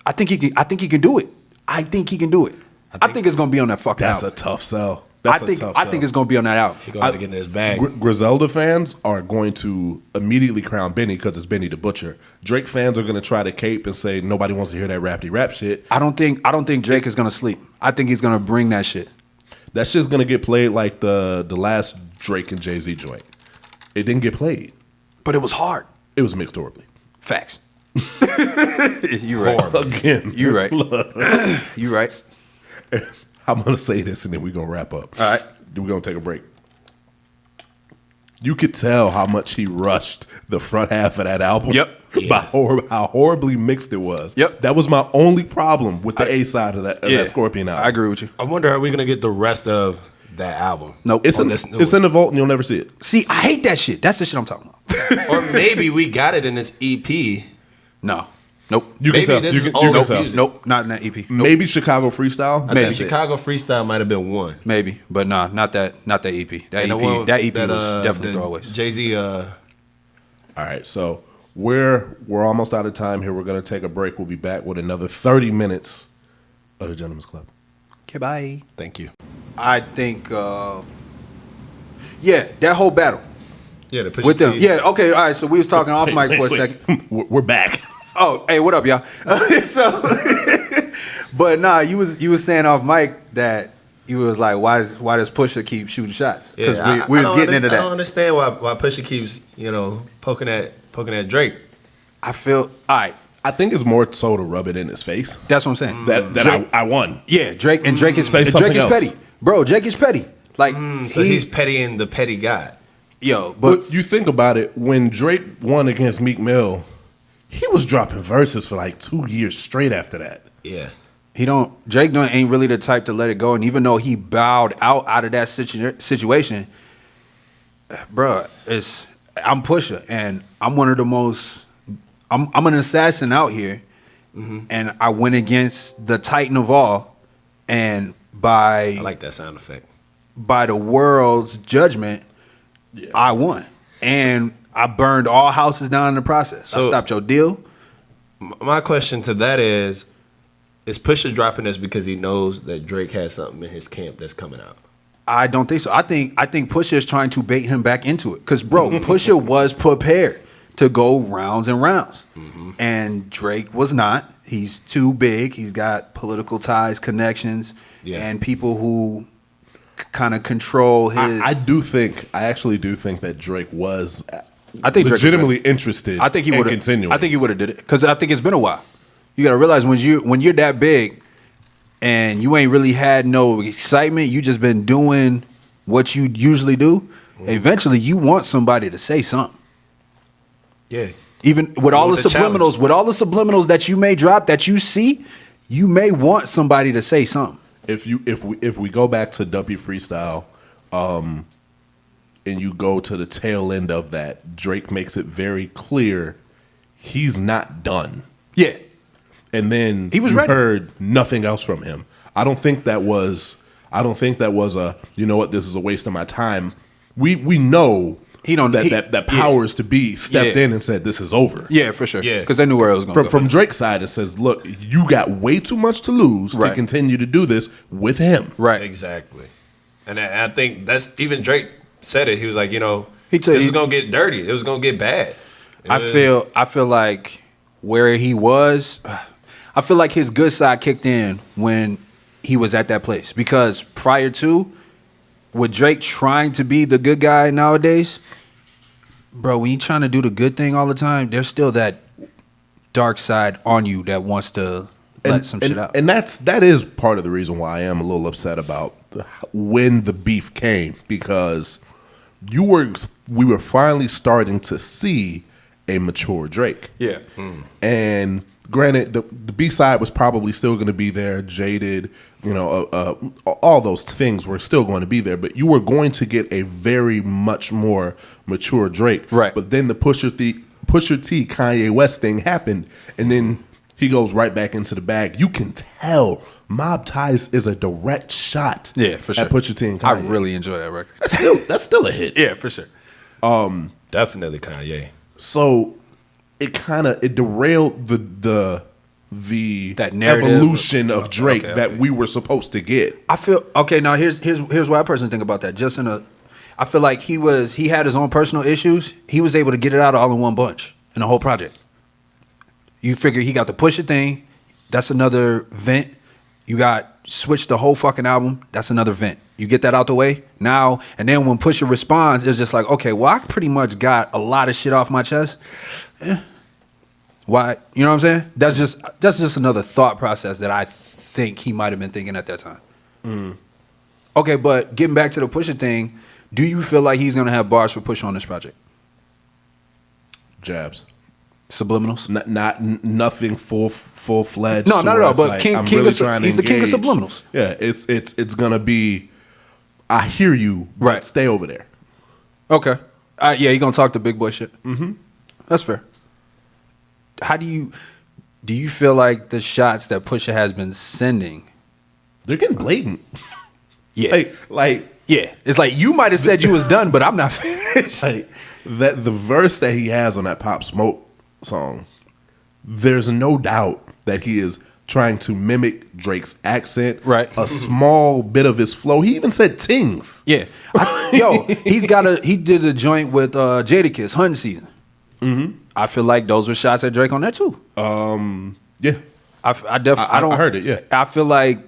I think he can do it. I think he can do it. I think it's gonna be on that fucking That's album. a tough sell. I think it's gonna be on that album. He's gonna have to get in his bag. Griselda fans are going to immediately crown Benny because it's Benny the Butcher. Drake fans are going to try to cape and say nobody wants to hear that rappity rap shit. I don't think Drake is gonna sleep. I think he's gonna bring that shit. That shit's going to get played like the last Drake and Jay-Z joint. It didn't get played. But it was hard. It was mixed horribly. Facts. You right. Again. You right. Look, You right. I'm going to say this and then we're going to wrap up. All right. We're going to take a break. You could tell how much he rushed the front half of that album. Yep. By how horribly mixed it was. Yep. That was my only problem with the A side of that Scorpion album. I agree with you. I wonder are we gonna get the rest of that album? Nope. It's in the vault and you'll never see it. See, I hate that shit. That's the shit I'm talking about. Or maybe we got it in this EP. No. Nope. You Maybe can tell. this You is can, old you can music. tell. Music. Nope. Not in that EP. Nope. Maybe Chicago Freestyle. I think That's it. Chicago Freestyle might have been one. Maybe, but nah, not that EP. That And the EP, one that EP was definitely the throwaways. Jay-Z. All right, so we're almost out of time here. We're going to take a break. We'll be back with another 30 minutes of the Gentleman's Club. Okay, bye. Thank you. I think, that whole battle Yeah, the Pusha with them. T. Yeah, okay, all right. So we was talking off mic for a second. We're back. Oh, hey, what up, y'all? So But nah, you was saying off mic that you was like, why does Pusha keep shooting shots? Because we was getting into that. I don't understand why Pusha keeps poking at Drake. I feel all right. I think it's more so to rub it in his face. That's what I'm saying. That Drake, I won. Yeah, Drake is else. petty, bro. Drake is petty. Like so he's pettying the petty guy. Yo, but you think about it, when Drake won against Meek Mill, he was dropping verses for like 2 years straight after that. Yeah. Drake ain't really the type to let it go. And even though he bowed out of that situation, bro, I'm Pusha, and I'm one of the most. I'm an assassin out here, and I went against the Titan of all, and I like that sound effect. By the world's judgment, I won, and I burned all houses down in the process. So I stopped your deal. My question to that is Pusha dropping this because he knows that Drake has something in his camp that's coming out? I don't think so. I think Pusha is trying to bait him back into it. Because, bro, Pusha was prepared to go rounds and rounds. And Drake was not. He's too big. He's got political ties, connections, and people who kind of control his... I actually do think that Drake was legitimately interested I think he in would continuing. I think he would have did it. Because I think it's been a while. You got to realize when you're that big and you ain't really had no excitement, you just been doing what you usually do, eventually you want somebody to say something. Yeah. Even with all the subliminals that you may drop that you see, you may want somebody to say something. If we go back to Duppy Freestyle, and you go to the tail end of that, Drake makes it very clear he's not done. Yeah. And then he was you ready. Heard nothing else from him. I don't think that was a, you know what, this is a waste of my time. We know that powers to be stepped in and said this is over. Yeah, for sure. Yeah. Because they knew where it was going to go. From Drake's side, it says, look, you got way too much to lose to continue to do this with him. Right. Exactly. And I think that's, even Drake said it. He was like, this is going to get dirty. It was going to get bad. I feel like where he was, I feel like his good side kicked in when he was at that place. Because prior to, with Drake trying to be the good guy nowadays, bro, when you trying to do the good thing all the time, there's still that dark side on you that wants to let some shit out. And that is part of the reason why I am a little upset about when the beef came, because we were finally starting to see a mature Drake. Yeah. And granted, the B-side was probably still going to be there, Jaded, all those things were still going to be there, but you were going to get a very much more mature Drake. Right. But then the Pusha T Kanye West thing happened, and then he goes right back into the bag. You can tell Mob Ties is a direct shot. Yeah, for sure. At Pusha T and Kanye. I really enjoy that record. That's still a hit. Yeah, for sure. Definitely Kanye. So it derailed the that narrative evolution of Drake that we were supposed to get. I feel now here's what I personally think about that. I feel like he had his own personal issues. He was able to get it out all in one bunch in the whole project. You figure he got the Pusha thing, that's another vent. You got switched the whole fucking album, that's another vent. You get that out the way now, and then when Pusha responds, it's just like, okay, well, I pretty much got a lot of shit off my chest. Why? You know what I'm saying? That's just another thought process that I think he might have been thinking at that time. Okay, but getting back to the Pusha thing, do you feel like he's gonna have bars for Pusha on this project? Jabs. Subliminals? Nothing full fledged. No, not at all. But like, he's the king of subliminals. Yeah, it's gonna be. I hear you. Right. Stay over there. Okay. Yeah, he gonna talk the big boy shit. Mm-hmm. That's fair. How do you feel like the shots that Pusha has been sending? They're getting blatant. Yeah. Yeah. It's like you might have said you was done, but I'm not finished. That the verse that he has on that Pop Smoke song, there's no doubt that he is trying to mimic Drake's accent, right? A small bit of his flow. He even said tings. Yeah, he did a joint with Jadakiss, Hunting Season. Mm-hmm. I feel like those were shots at Drake on that too. Yeah, I definitely I don't. I heard it. Yeah. I feel like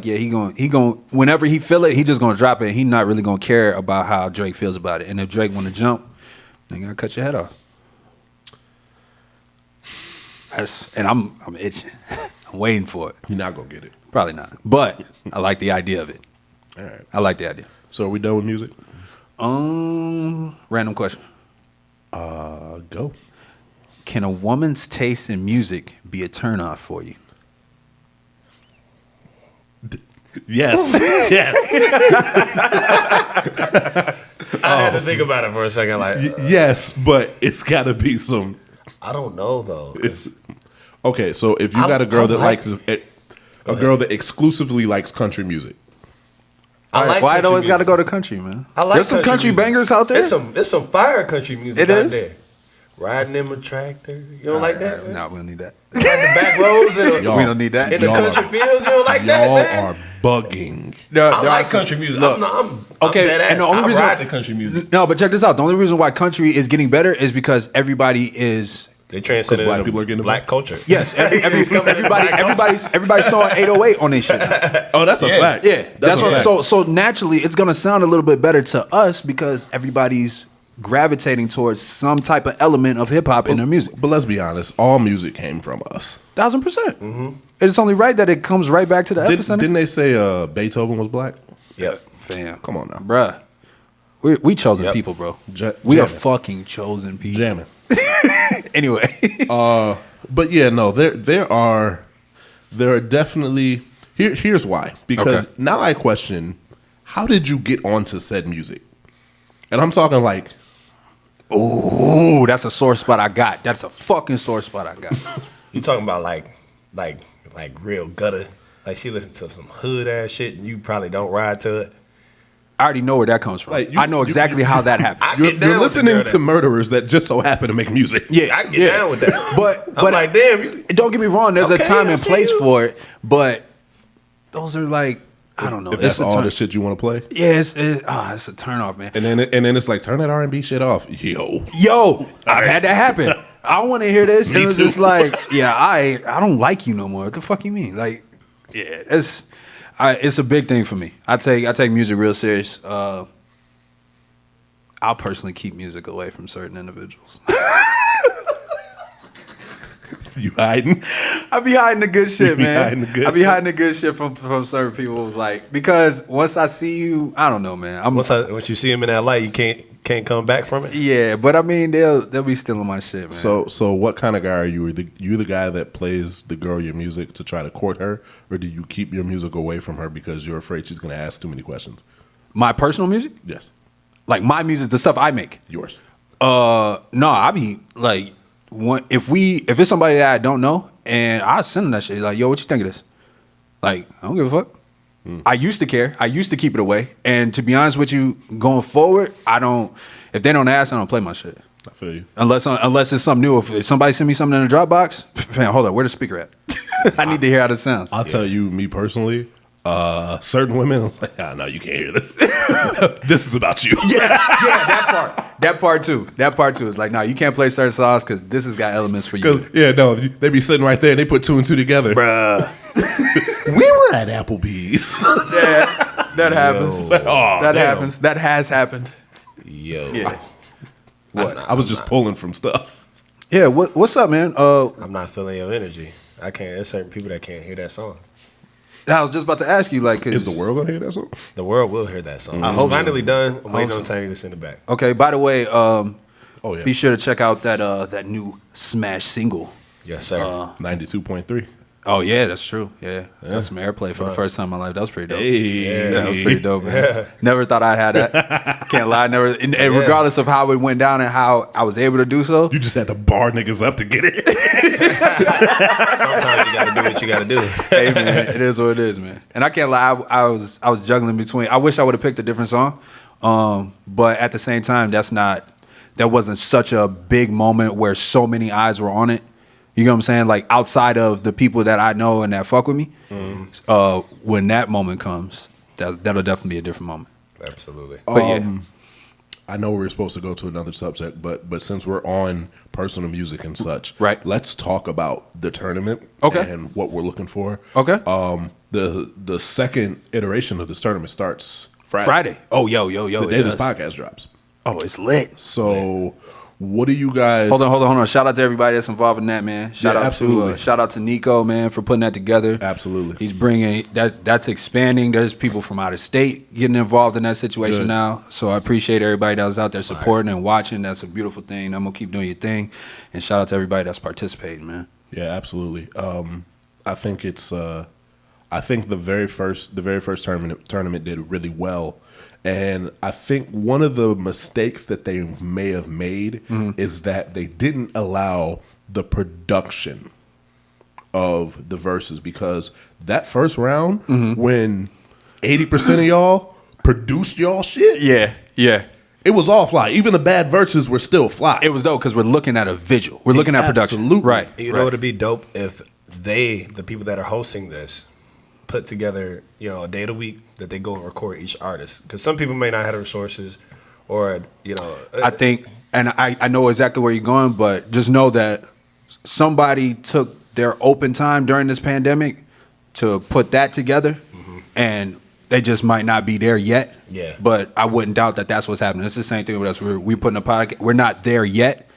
yeah, he going whenever he feel it, he just gonna drop it. And he not really gonna care about how Drake feels about it. And if Drake want to jump, then gotta cut your head off. And I'm itching. I'm waiting for it. You're not gonna get it. Probably not. But I like the idea of it. All right. I like the idea. So are we done with music? Random question. Go. Can a woman's taste in music be a turnoff for you? Yes. Yes. I had to think about it for a second. Like, Yes, but it's got to be some. I don't know though. It's okay. So if you got a girl that likes a girl that exclusively likes country music, I like why it country always music. got to go to country, man? I like There's some country music. bangers out there. It's some fire country music It out is? there. Riding in my tractor. You don't like that? Man? No, we don't need that. Like the back roads in Y'all- We don't need that. the y'all country fields. You don't like that, y'all man? are bugging. I like country music. Look, I'm okay, dead ass. and the only I reason ride the country music. No, but check this out. The only reason why country is getting better is because everybody is. They transcended black into people are getting black involved. culture. Yes, It's coming into black culture. everybody's throwing 808 on this shit now. Oh, that's a fact. Yeah, that's a what. fact. So naturally, it's gonna sound a little bit better to us because everybody's gravitating towards some type of element of hip hop in their music. But let's be honest, all music came from us. 1000%. Mm-hmm. It's only right that it comes right back to the epicenter. Didn't they say Beethoven was black? Yep. Fam, Come on now. bruh. We chosen Yep. people, bro. jamming. We are fucking chosen people. Jamming. Anyway, But yeah, no, there are definitely here's why. Because Okay. now I question, how did you get onto said music? And I'm talking like, ooh, that's a sore spot I got. That's a fucking sore spot I got. You talking about like real gutter? Like she listens to some hood ass shit, and you probably don't ride to it. I already know where that comes from. Like, I know exactly how that happens. I you're get down with listening the girl to that- murderers that just so happen to make music. Yeah, I can get down with that. But I'm like, damn, you. don't get me wrong. There's Okay, a time I and see place you. for it. But those are like, I don't know. If that's a all turn- the shit you want to play. Yeah, it's a turn off, man. And then it's like, turn that R&B shit off. Yo, I've had that happen. I want to hear this. And Me it was too. just like, yeah, I don't like you no more. What the fuck you mean? Like, yeah, it's a big thing for me. I take music real serious. I'll personally keep music away from certain individuals. You hiding? I be hiding the good shit, You be man. hiding the good I be shit? hiding the good shit from certain people. Like, because once I see you, I don't know, man. Once you see him in that light, you can't come back from it. Yeah, but I mean, they'll be stealing my shit, man. So what kind of guy are you? You the guy that plays the girl your music to try to court her, or do you keep your music away from her because you're afraid she's going to ask too many questions? My personal music, Yes, like my music, the stuff I make. yours. No, I be like, if it's somebody that I don't know, and I send them that shit, like, yo, what you think of this? Like, I don't give a fuck. I used to care. I used to keep it away. And to be honest with you, going forward, I don't. If they don't ask, I don't play my shit. I feel you. Unless it's something new. If somebody send me something in the Dropbox, fam, hold on, where the speaker at? I need to hear how this sounds. I'll tell you, me personally, certain women, I was like, no, you can't hear this. This is about you. Yeah, that part too. That part too is like, no, you can't play certain songs because this has got elements for you. Because they be sitting right there and they put two and two together. Bruh. We were at Applebee's. Yeah, that happens. Oh, That damn. happens. That has happened. Yo, Yeah. What? I was just pulling from stuff. Yeah, what's up, man? I'm not feeling your energy. I can't. There's certain people that can't hear that song. I was just about to ask you, like, Is the world gonna hear that song? The world will hear that song. I It's hope so. finally done. I'm waiting hope on Tiny to send it back. Okay, by the way, Oh yeah. be sure to check out that new Smash single. Yes, sir. 92.3. Oh yeah, that's true. Yeah, that's some airplay for the first time in my life. That was pretty dope. Hey. That was pretty dope, man. Never thought I'd had that. Can't lie, never. And regardless of how it went down and how I was able to do so, You just had to bar niggas up to get it. Sometimes you gotta do what you gotta do. hey man, it is what it is, man. And I can't lie, I was juggling between. I wish I would have picked a different song, but at the same time, that wasn't such a big moment where so many eyes were on it. You know what I'm saying? Like outside of the people that I know and that fuck with me, when that moment comes, that'll definitely be a different moment. Absolutely. But yeah, I know we're supposed to go to another subject, but since we're on personal music and such, right? Let's talk about the tournament, and what we're looking for. Okay. The second iteration of this tournament starts Friday. Oh, yo. The day this podcast drops. Oh, it's lit. So, what do you guys? Hold on. Shout out to everybody that's involved in that, man. Shout out to Nico, man, for putting that together. Absolutely. He's bringing that's expanding. There's people from out of state getting involved in that situation now. So I appreciate everybody that was out there supporting and watching. That's a beautiful thing. I'm gonna keep doing your thing. And shout out to everybody that's participating, man. Yeah, absolutely. I think it's I think the very first tournament did really well. And I think one of the mistakes that they may have made is that they didn't allow the production of the verses, because that first round, when 80% of y'all produced y'all shit, yeah, it was all fly. Even the bad verses were still fly. It was dope because we're looking at a visual. We're looking at production. Absolutely. Right. You know, it'd be dope if the people that are hosting this, put together, a day of the week that they go and record each artist, because some people may not have the resources, or I think, and I know exactly where you're going, but just know that somebody took their open time during this pandemic to put that together, and they just might not be there yet. Yeah. But I wouldn't doubt that that's what's happening. It's the same thing with us. We putting a podcast. We're not there yet.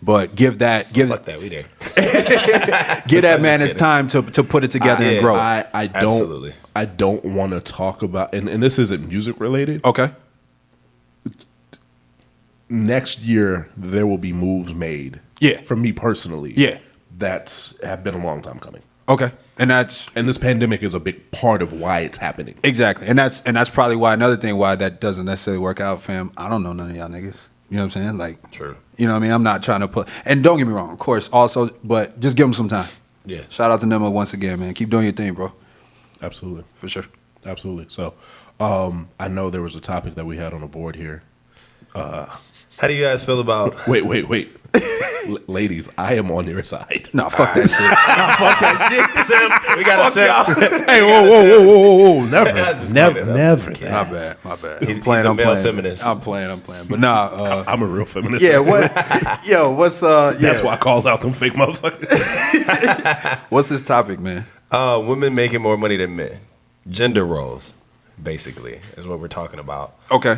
But fuck that, we there. Give that man his time to put it together and grow. I don't want to talk about, and this isn't music related. Okay. Next year there will be moves made. Yeah. From me personally. Yeah. That have been a long time coming. Okay. And this pandemic is a big part of why it's happening. Exactly. And that's probably why another thing why that doesn't necessarily work out, fam. I don't know none of y'all niggas. You know what I'm saying? Like, true. You know what I mean? I'm not trying to put, and don't get me wrong, of course, also, but just give them some time. Yeah. Shout out to Nemo once again, man. Keep doing your thing, bro. Absolutely. For sure. Absolutely. So, I know there was a topic that we had on the board here. How do you guys feel about? Wait. Ladies, I am on your side. No, fuck that shit. Fuck that shit, Sim. We got to Sim. Hey, whoa. Never. My bad. He's a male feminist. I'm playing. But nah. I'm a real feminist. Yeah, what? Yo, what's That's why I called out them fake motherfuckers. What's this topic, man? Women making more money than men. Gender roles, basically, is what we're talking about. Okay.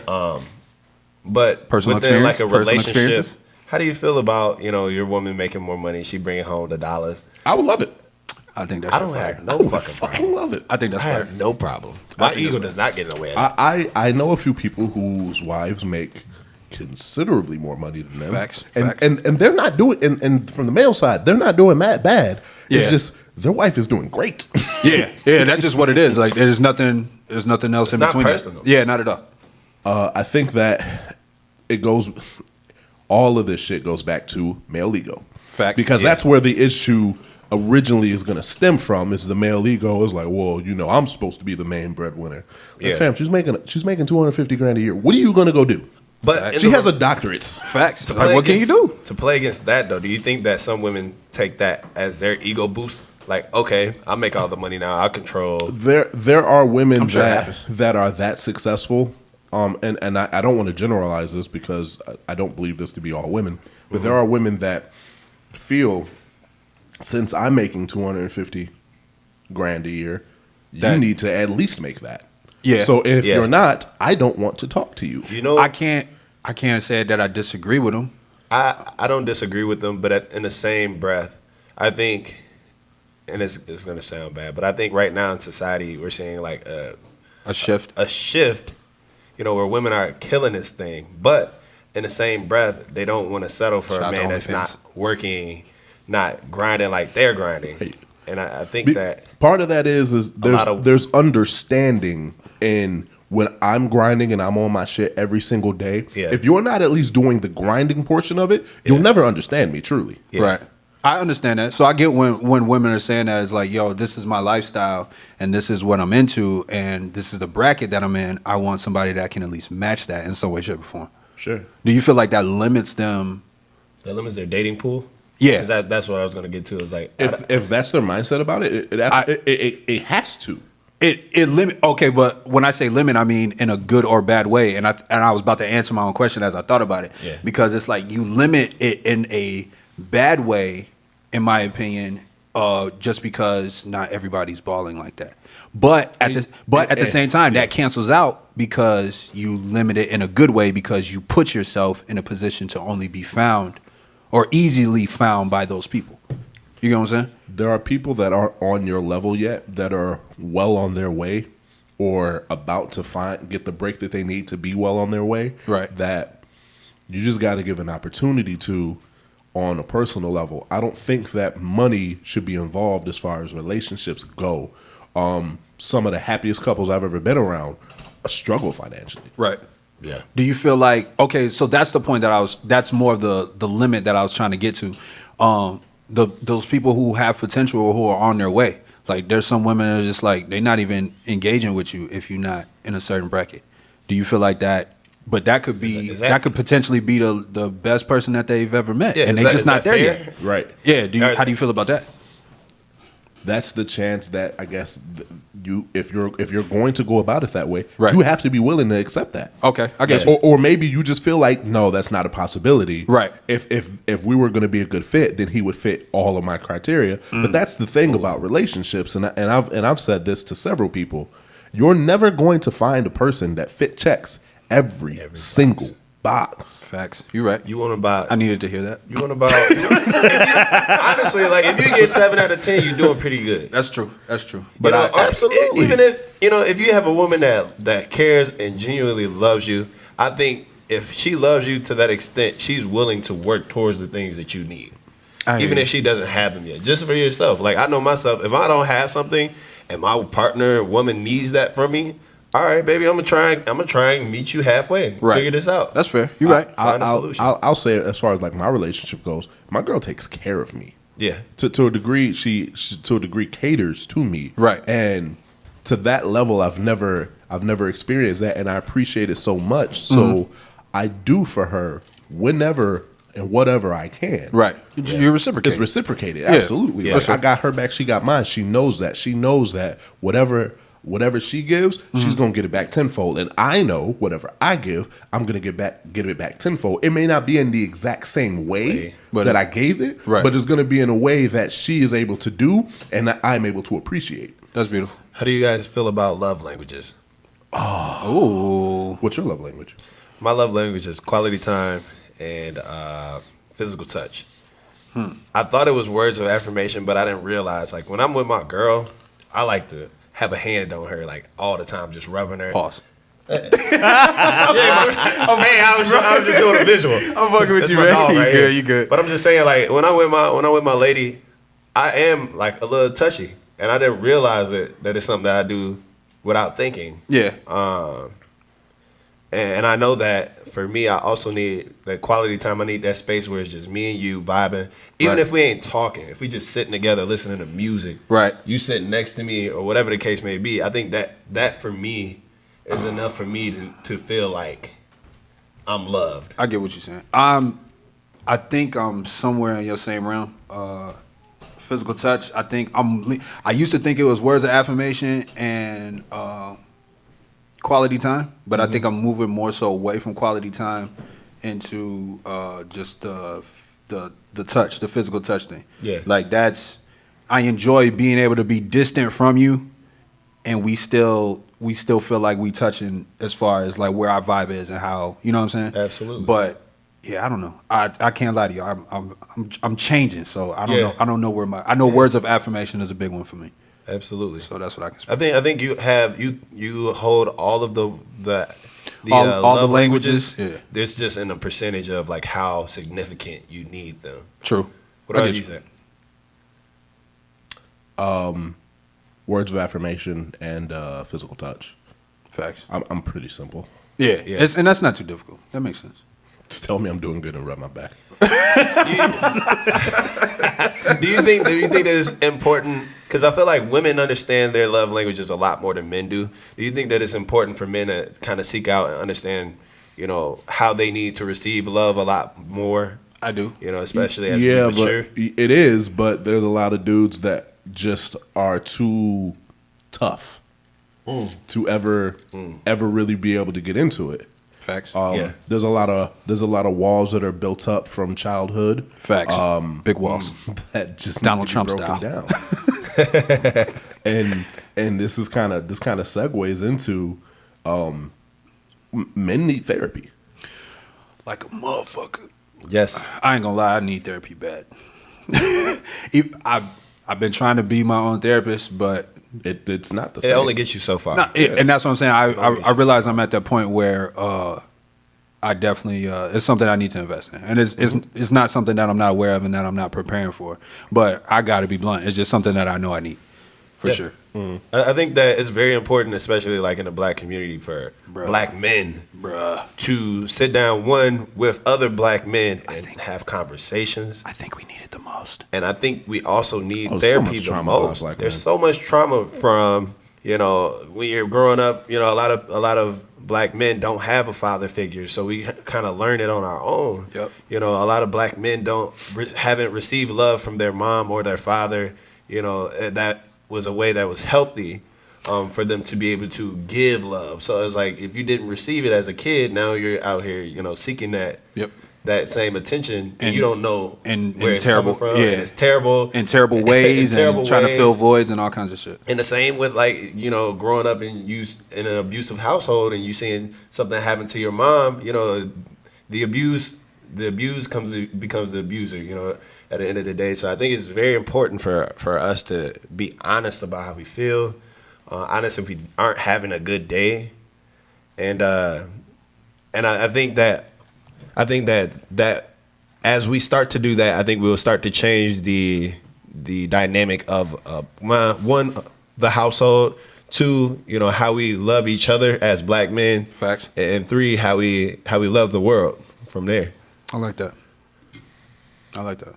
But personal within experience, like a relationship, how do you feel about your woman making more money? She bringing home the dollars. I would love it. I think that's. I don't have no fucking problem. Love it. I think that's I fair. have no problem. My ego does not get in the way. I know a few people whose wives make considerably more money than them. Facts. And they're not doing. And from the male side, they're not doing that bad. Yeah. It's just their wife is doing great. Yeah. That's just what it is. Like there's nothing else in not between. Personal. Yeah, not at all. I think that it goes. All of this shit goes back to male ego. Facts. Because that's where the issue originally is going to stem from. Is the male ego is like, well, I'm supposed to be the main breadwinner. Like, fam, she's making $250,000 a year. What are you going to go do? But she has a doctorate. Facts. Like, what can you do to play against that though? Do you think that some women take that as their ego boost? Like, okay, I'll make all the money now. I'll control. There are women sure that are that successful. And I don't want to generalize this because I don't believe this to be all women, but there are women that feel, since I'm making $250,000 a year, you need to at least make that. Yeah. So if you're not, I don't want to talk to you. I can't say that I disagree with them. I don't disagree with them, but in the same breath, I think, and it's going to sound bad, but I think right now in society we're seeing like a shift. Where women are killing this thing, but in the same breath, they don't want to settle for a man that's not working, not grinding like they're grinding. Right. And I think that part of that is there's understanding in when I'm grinding and I'm on my shit every single day. Yeah. If you're not at least doing the grinding portion of it, you'll never understand me truly. Yeah. Right. I understand that. So I get when women are saying that, it's like, yo, this is my lifestyle and this is what I'm into and this is the bracket that I'm in. I want somebody that can at least match that in some way, shape, or form. Sure. Do you feel like that limits them? That limits their dating pool? Yeah. That's what I was going to get to. It's like if that's their mindset about it, it has to. it limit. Okay, but when I say limit, I mean in a good or bad way. And I was about to answer my own question as I thought about it. Yeah. Because it's like you limit it in a bad way, in my opinion, just because not everybody's balling like that. But at the same time, that cancels out because you limit it in a good way because you put yourself in a position to only be found or easily found by those people. You know what I'm saying? There are people that aren't on your level yet that are well on their way or about to get the break that they need to be well on their way. Right. That you just got to give an opportunity to on a personal level. I don't think that money should be involved as far as relationships go. Some of the happiest couples I've ever been around struggle financially. Right. Yeah. Do you feel like, okay, so that's the point that's more of the limit that I was trying to get to. Those people who have potential or who are on their way. Like there's some women that are just like, they're not even engaging with you if you're not in a certain bracket. Do you feel like that? But that could be, that could potentially be the best person that they've ever met. Yeah, and they're just not there yet. Right. Yeah. How do you feel about that? That's the chance that I guess if you're going to go about it that way, right, you have to be willing to accept that. Okay, I guess. Yeah. Or maybe you just feel like, no, that's not a possibility. Right. If we were going to be a good fit, then he would fit all of my criteria. But that's the thing about relationships, and I've said this to several people. You're never going to find a person that checks every single box. Facts. You're right. You want to buy? I needed to hear that. You want to buy? Honestly, like if you get 7 out of 10, you're doing pretty good. That's true. That's true. But absolutely, even if you have a woman that cares and genuinely loves you, I think if she loves you to that extent, she's willing to work towards the things that you need, even if she doesn't have them yet. Just for yourself. Like I know myself, if I don't have something and my partner, woman, needs that from me. All right, baby, I'm gonna try and meet you halfway. Right. Figure this out. That's fair. You're right. Find a solution. I'll say as far as like my relationship goes, my girl takes care of me. Yeah. To a degree, she to a degree caters to me. Right. And to that level, I've never experienced that, and I appreciate it so much. So I do for her whenever and whatever I can. Right. Yeah. You reciprocate. It's reciprocated. Absolutely. Yeah. Like, I got her back. She got mine. She knows that. She knows that whatever she gives, she's gonna get it back tenfold. And I know whatever I give, I'm gonna get it back tenfold. It may not be in the exact same way that I gave it, but it's gonna be in a way that she is able to do and that I'm able to appreciate. That's beautiful. How do you guys feel about love languages? Oh. What's your love language? My love language is quality time and physical touch. I thought it was words of affirmation, but I didn't realize, like, when I'm with my girl, I like to have a hand on her, like, all the time, just rubbing her. Pause. I was just doing a visual. I'm fucking with you, man. You good. But I'm just saying, like, when I'm with my lady, I am, like, a little touchy. And I didn't realize that it's something that I do without thinking. Yeah. And I know that for me, I also need that quality time. I need that space where it's just me and you vibing. Even if we ain't talking, if we just sitting together listening to music, right? You sitting next to me or whatever the case may be. I think that for me is enough for me to feel like I'm loved. I get what you're saying. I think I'm somewhere in your same realm. Physical touch. I used to think it was words of affirmation and quality time, but I think I'm moving more so away from quality time into just the touch, the physical touch thing. Yeah. Like I enjoy being able to be distant from you and we still feel like we touching as far as like where our vibe is and how, you know what I'm saying? Absolutely. But yeah, I don't know. I can't lie to you. I'm changing, so I don't know. I don't know where I know words of affirmation is a big one for me. Absolutely. So that's what I can speak. I think you hold all of the all the languages. Yeah. There's just in a percentage of like how significant you need them. True. What about you say? Words of affirmation and physical touch. Facts. I'm pretty simple. Yeah. And that's not too difficult. That makes sense. Just tell me I'm doing good and rub my back. Do you think that it's important? Because I feel like women understand their love languages a lot more than men do. Do you think that it's important for men to kind of seek out and understand, you know, how they need to receive love a lot more? I do. You know, especially as we mature. But it is, but there's a lot of dudes that just are too tough to ever really be able to get into it. Facts. There's a lot of walls that are built up from childhood. Facts. Big walls that just Donald need to Trump be broken style. down. and this kind of segues into men need therapy. Like a motherfucker. Yes. I ain't gonna lie, I need therapy bad. I've been trying to be my own therapist, but it's not the same. It only gets you so far. And that's what I'm saying. I realize I'm at that point where I definitely it's something I need to invest in, and it's not something that I'm not aware of and that I'm not preparing for. But I got to be blunt. It's just something that I know I need for sure. I think that it's very important, especially like in the black community, for black men to sit down with other black men and have conversations. I think we need it the most. And I think we also need therapy the most. There's so much trauma from, when you're growing up, a lot of black men don't have a father figure, so we kind of learn it on our own. Yep. A lot of black men haven't received love from their mom or their father. That was a way that was healthy for them to be able to give love. So it's like if you didn't receive it as a kid, now you're out here, seeking that that same attention, and you don't know where it's terrible coming from. Yeah. And it's terrible in terrible ways, and trying to fill voids and all kinds of shit. And the same with growing up in an abusive household, and you seeing something happen to your mom. The abuse becomes the abuser. At the end of the day. So I think it's very important for us to be honest about how we feel, honest if we aren't having a good day, and I think that as we start to do that, I think we will start to change the dynamic of one, the household, two, how we love each other as black men. Facts. And three, how we love the world from there. I like that.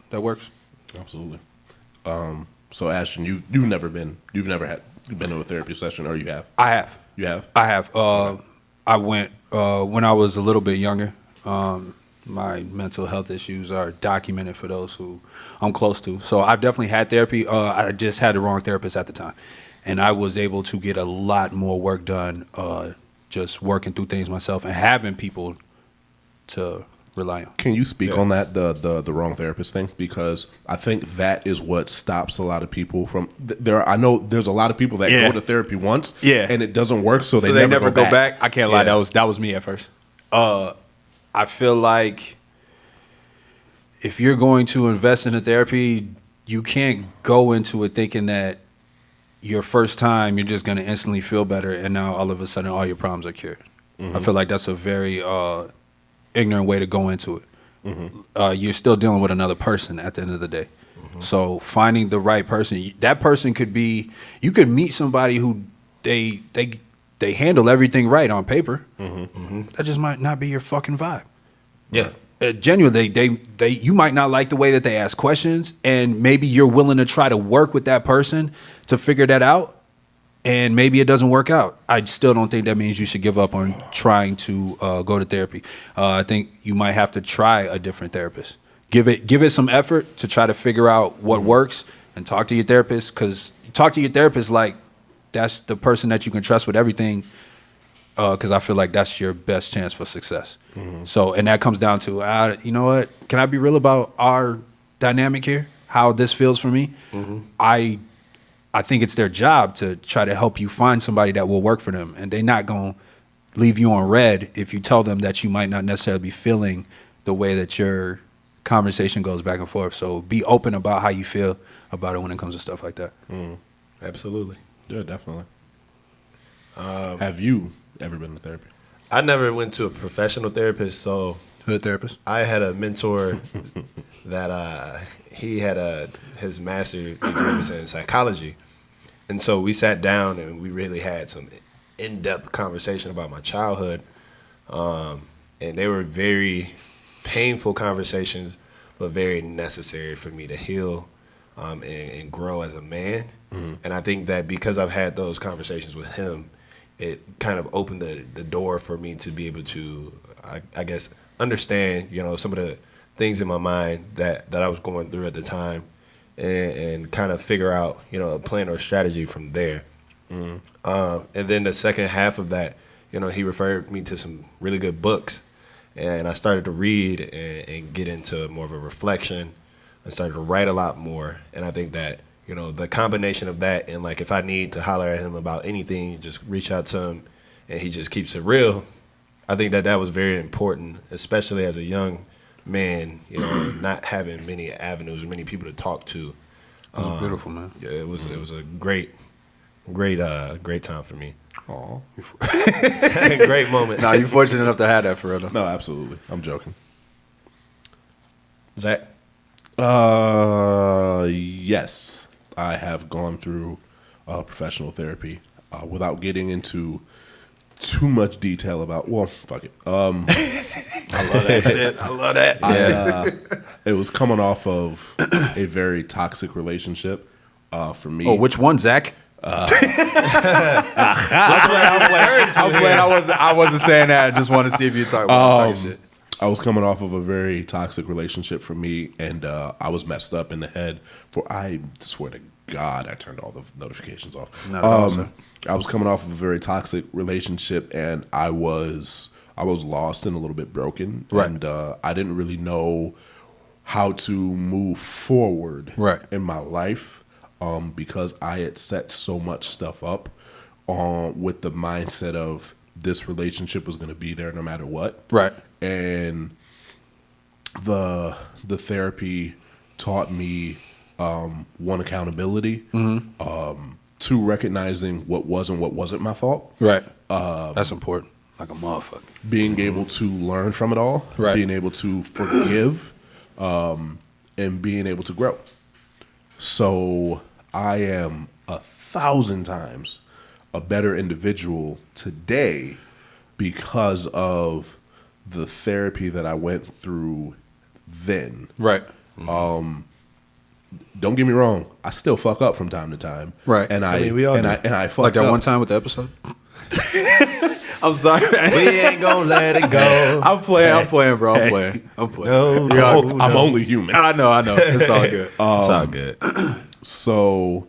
That works. Absolutely. So Ashton, you've never been to a therapy session, or you have? I have. You have? I have. I went when I was a little bit younger. My mental health issues are documented for those who I'm close to. So I've definitely had therapy. I just had the wrong therapist at the time, and I was able to get a lot more work done just working through things myself and having people to rely on. Can you speak on that, the wrong therapist thing? Because I think that is what stops a lot of people from I know there's a lot of people that go to therapy once and it doesn't work, so they never go back. I can't lie, that was me at first. I feel like if you're going to invest in a therapy, you can't go into it thinking that your first time you're just going to instantly feel better and now all of a sudden all your problems are cured. I feel like that's a very ignorant way to go into it. You're still dealing with another person at the end of the day. So finding the right person, that person could be, you could meet somebody who they handle everything right on paper. That just might not be your fucking vibe. Yeah. Genuinely, they you might not like the way that they ask questions, and maybe you're willing to try to work with that person to figure that out, and maybe it doesn't work out. I still don't think that means you should give up on trying to go to therapy. I think you might have to try a different therapist. Give it some effort to try to figure out what works, and talk to your therapist, because talk to your therapist like that's the person that you can trust with everything, because I feel like that's your best chance for success. So, and that comes down to, you know what? Can I be real about our dynamic here? How this feels for me? I think it's their job to try to help you find somebody that will work for them, and they're not going to leave you on red if you tell them that you might not necessarily be feeling the way that your conversation goes back and forth. So be open about how you feel about it when it comes to stuff like that. Absolutely. Yeah, definitely. Have you ever been to therapy? I never went to a professional therapist, so Hood therapist. I had a mentor that he had his master's degree was in psychology, and so we sat down and we really had some in-depth conversation about my childhood, and they were very painful conversations, but very necessary for me to heal and grow as a man. And I think that because I've had those conversations with him, it kind of opened the door for me to be able to, I guess, understand, some of the things in my mind that I was going through at the time, and kind of figure out, a plan or strategy from there. And then the second half of that, he referred me to some really good books. And I started to read and get into more of a reflection. I started to write a lot more. And I think that, the combination of that and, like, if I need to holler at him about anything, just reach out to him and he just keeps it real. I think that was very important, especially as a young man, not having many avenues or many people to talk to. That was beautiful, man. Yeah, it was a great time for me. Aw. Great moment. Nah, you're fortunate enough to have that for real. No, absolutely. I'm joking. Zach? Yes. I have gone through professional therapy without getting into too much detail about. Well, fuck it. I love that shit. I love that. It was coming off of a very toxic relationship for me. Oh, which one, Zach? I'm glad I wasn't saying that. I just want to see if you talk about talking shit. I was coming off of a very toxic relationship for me, and I was messed up in the head. I swear to God, I turned all the notifications off. Not at all, sir. I was coming off of a very toxic relationship, and I was lost and a little bit broken, right. And I didn't really know how to move forward in my life because I had set so much stuff up with the mindset of this relationship was going to be there no matter what. Right. And the therapy taught me one, accountability, two, recognizing what was and what wasn't my fault. Right. That's important. Like a motherfucker. Being able to learn from it all. Right. Being able to forgive, and being able to grow. So I am 1,000 times a better individual today because of the therapy that I went through then. Right. Don't get me wrong, I still fuck up from time to time. Right. And we all do. I fuck like that up. one time with the episode. I'm sorry. We ain't gonna let it go. I'm playing, bro. I'm playing. I'm only human. I know. It's all good. It's all good. So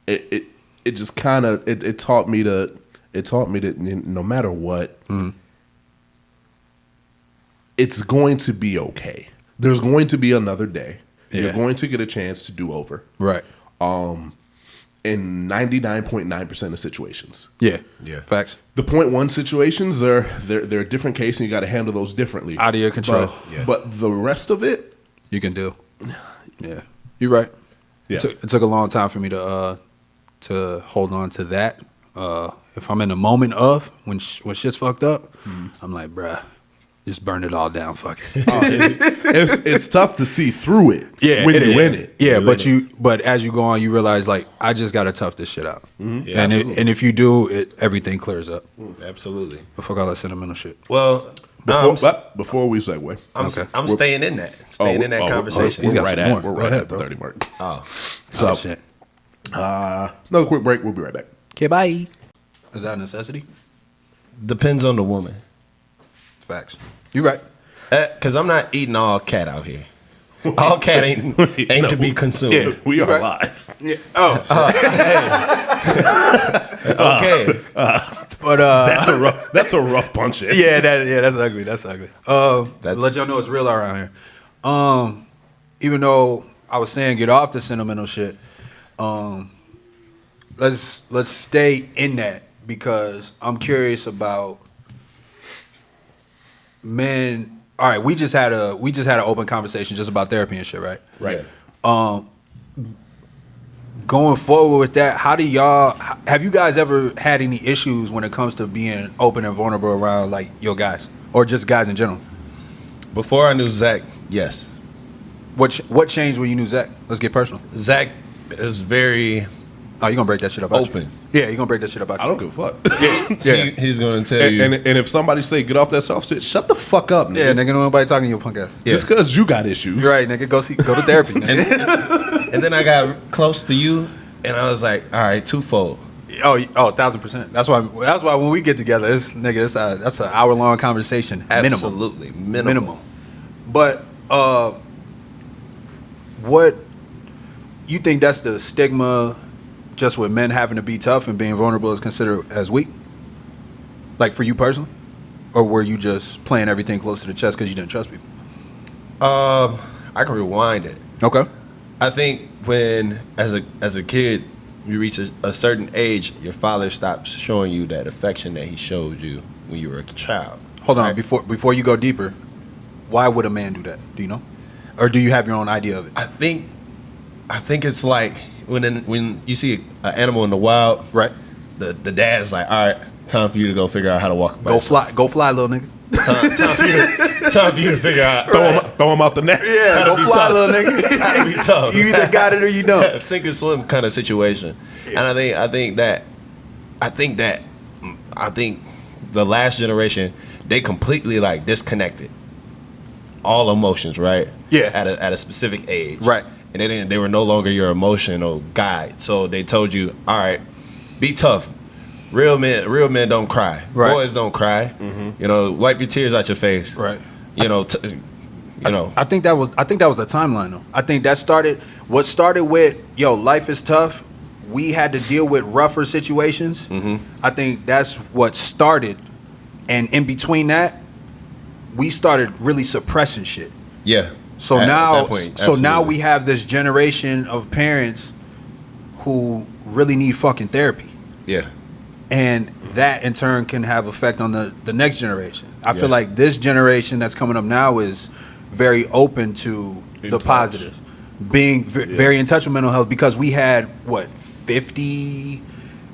it just kind of it taught me to no matter what, it's going to be okay. There's going to be another day. Yeah. You're going to get a chance to do over. Right. In 99.9% of situations. Yeah. Facts. The 0.1 situations, they're a different case, and you got to handle those differently. Out of your control. But the rest of it, you can do. Yeah. You're right. Yeah. It took a long time for me to hold on to that. If I'm in a moment of when shit's fucked up, I'm like, bruh, just burn it all down. Fuck it. it's tough to see through it. Yeah, when you're in it. Yeah, but as you go on, you realize like I just gotta tough this shit out. Yeah, and if you do, everything clears up. Absolutely. But fuck all that sentimental shit. Well, Before we segue, I'm staying in that. Staying in that conversation. He's got some more. We're Go right ahead, at the bro. 30 mark. So shit. Another quick break. We'll be right back. Okay, bye. Is that a necessity? Depends on the woman. Facts. You right. Because I'm not eating all cat out here. All cat ain't to be consumed. Yeah, we are right. live. Yeah. Oh. Okay. But That's a rough punch in. yeah, that's ugly. That's ugly. Let y'all know it's real around here. Even though I was saying get off the sentimental shit, let's stay in that because I'm curious about men. All right, we just had an open conversation just about therapy and shit, right? Right. Going forward with that, have you guys ever had any issues when it comes to being open and vulnerable around like your guys or just guys in general? Before I knew Zach, yes. What changed when you knew Zach? Let's get personal. Zach is very Oh, you gonna break that shit about open. you? Yeah, you gonna break that shit about you? I don't give a fuck. Yeah. He's going to tell you. And if somebody say get off that soft shit, shut the fuck up, nigga. Yeah, nigga, nobody talking to your punk ass. Just because you got issues. You're right, nigga. Go to therapy. Nigga. And then I got close to you, and I was like, all right, twofold. Oh, 1,000%. That's why when we get together, that's an hour-long conversation. Absolutely. Minimum. But what you think that's the stigma just with men having to be tough and being vulnerable is considered as weak? Like for you personally? Or were you just playing everything close to the chest because you didn't trust people? I can rewind it. Okay. I think when, as a kid, you reach a certain age, your father stops showing you that affection that he showed you when you were a child. Hold on, before you go deeper, why would a man do that? Do you know? Or do you have your own idea of it? I think it's like when you see an animal in the wild, Right. The dad is like, all right, time for you to go figure out how to walk. Go fly, little nigga. Time for you to figure out. Throw him out the nest. Yeah, go fly, tough. little nigga. Gotta be tough. You either got it or you don't. Sink or swim kind of situation. And I think the last generation, they completely like disconnected all emotions, right? Yeah. At a specific age, Right. And they were no longer your emotional guide. So they told you, all right, be tough. Real men don't cry. Right. Boys don't cry. You know, wipe your tears out your face. Right. You know, I think that was the timeline though. I think that started with life is tough. We had to deal with rougher situations. I think that's what started, and in between that, we started really suppressing shit. Yeah. So At now, that point, so now absolutely. we have this generation of parents who really need fucking therapy, Yeah. and that in turn can have effect on the next generation. I Yeah. feel like this generation that's coming up now is very open to In the touch. positive, being very in touch with mental health, because we had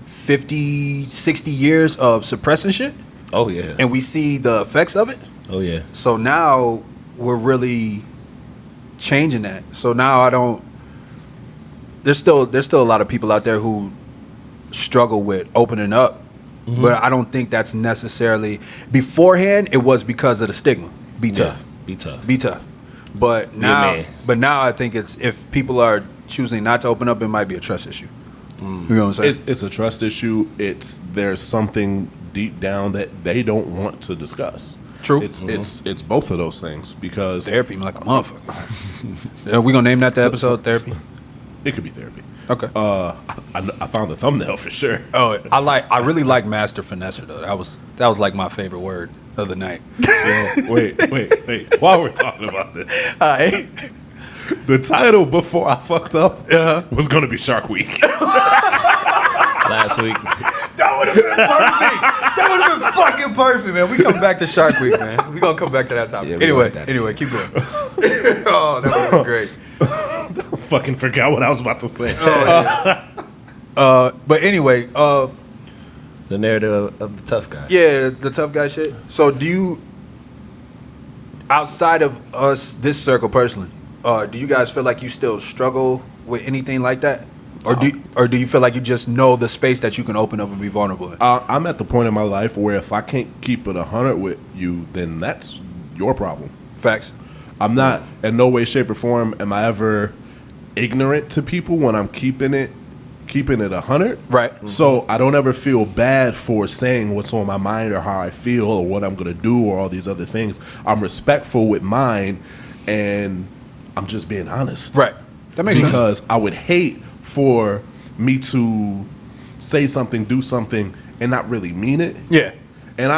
50, 60 years of suppressing shit, Oh yeah. and we see the effects of it. Oh yeah. So now we're really changing that. So now there's still a lot of people out there who struggle with opening up, but I don't think that's necessarily beforehand. It was because of the stigma. Be tough. Be tough. Be tough. But a now, man. I think it's, if people are choosing not to open up, it might be a trust issue. You know what I'm saying? It's a trust issue. There's something deep down that they don't want to discuss. True. It's both of those things, because Therapy, like a motherfucker. Are we gonna name that the episode? Therapy. it could be therapy. Okay. I found the thumbnle for sure. Oh, I really like Master Finesser though. That was like my favorite word of the night. Yeah, wait. While we're talking about this, Alright. the title before I fucked up was going to be Shark Week. Last week. That would have been perfect. That would have been fucking perfect, man. We come back to Shark Week, man. We gonna come back to that topic. Yeah, we anyway, like that. keep going. Oh, that would have been great. Fucking forgot what I was about to say. But anyway, The narrative of the tough guy. yeah, the tough guy shit. So do you, outside of us, this circle personally, do you guys feel like you still struggle with anything like that? Or do you feel like you just know the space that you can open up and be vulnerable in? I'm at the point in my life where if I can't keep it 100 with you, then that's your problem. Facts. I'm not, in no way, shape, or form am I ever ignorant to people when I'm keeping it 100. Right. So I don't ever feel bad for saying what's on my mind or how I feel or what I'm going to do or all these other things. I'm respectful with mine, and I'm just being honest. Right. That makes sense. Because I would hate for me to say something, do something, and not really mean it. Yeah. And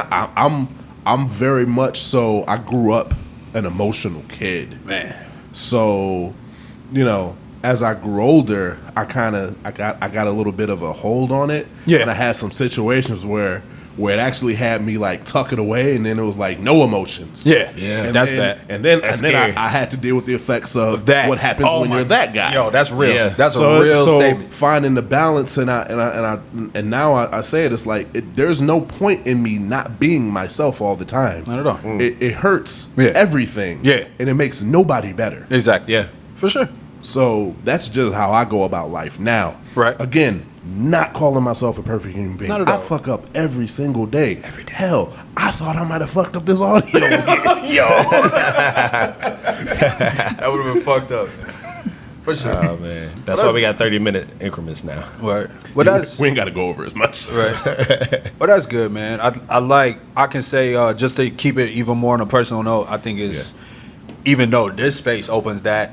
I'm very much so. I grew up an emotional kid, Man. so as I grew older, I got a little bit of a hold on it. Yeah. And I had some situations where it actually had me like tuck it away, and then it was like no emotions. Yeah. Yeah. And That's then, bad. And then That's I scary. had to deal with the effects of That. what happens Oh when my- you're that guy. Yo, that's real. Yeah. That's a real statement. Finding the balance, and now I say it. It's like there's no point in me not being myself all the time. Not at all. It hurts Yeah. everything. Yeah. And it makes nobody better. Exactly. Yeah. For sure. So that's just how I go about life now. Right. Again, not calling myself a perfect human being. Not at I all. fuck up every single day. Every day. Hell, I thought I might have fucked up this audio again. Yo. That would have been fucked up. For sure. Oh man. That's why we got 30-minute increments now. Right. Well, that's We ain't got to go over as much. right. Well, that's good, man. I can say just to keep it even more on a personal note, I think is even though this space opens that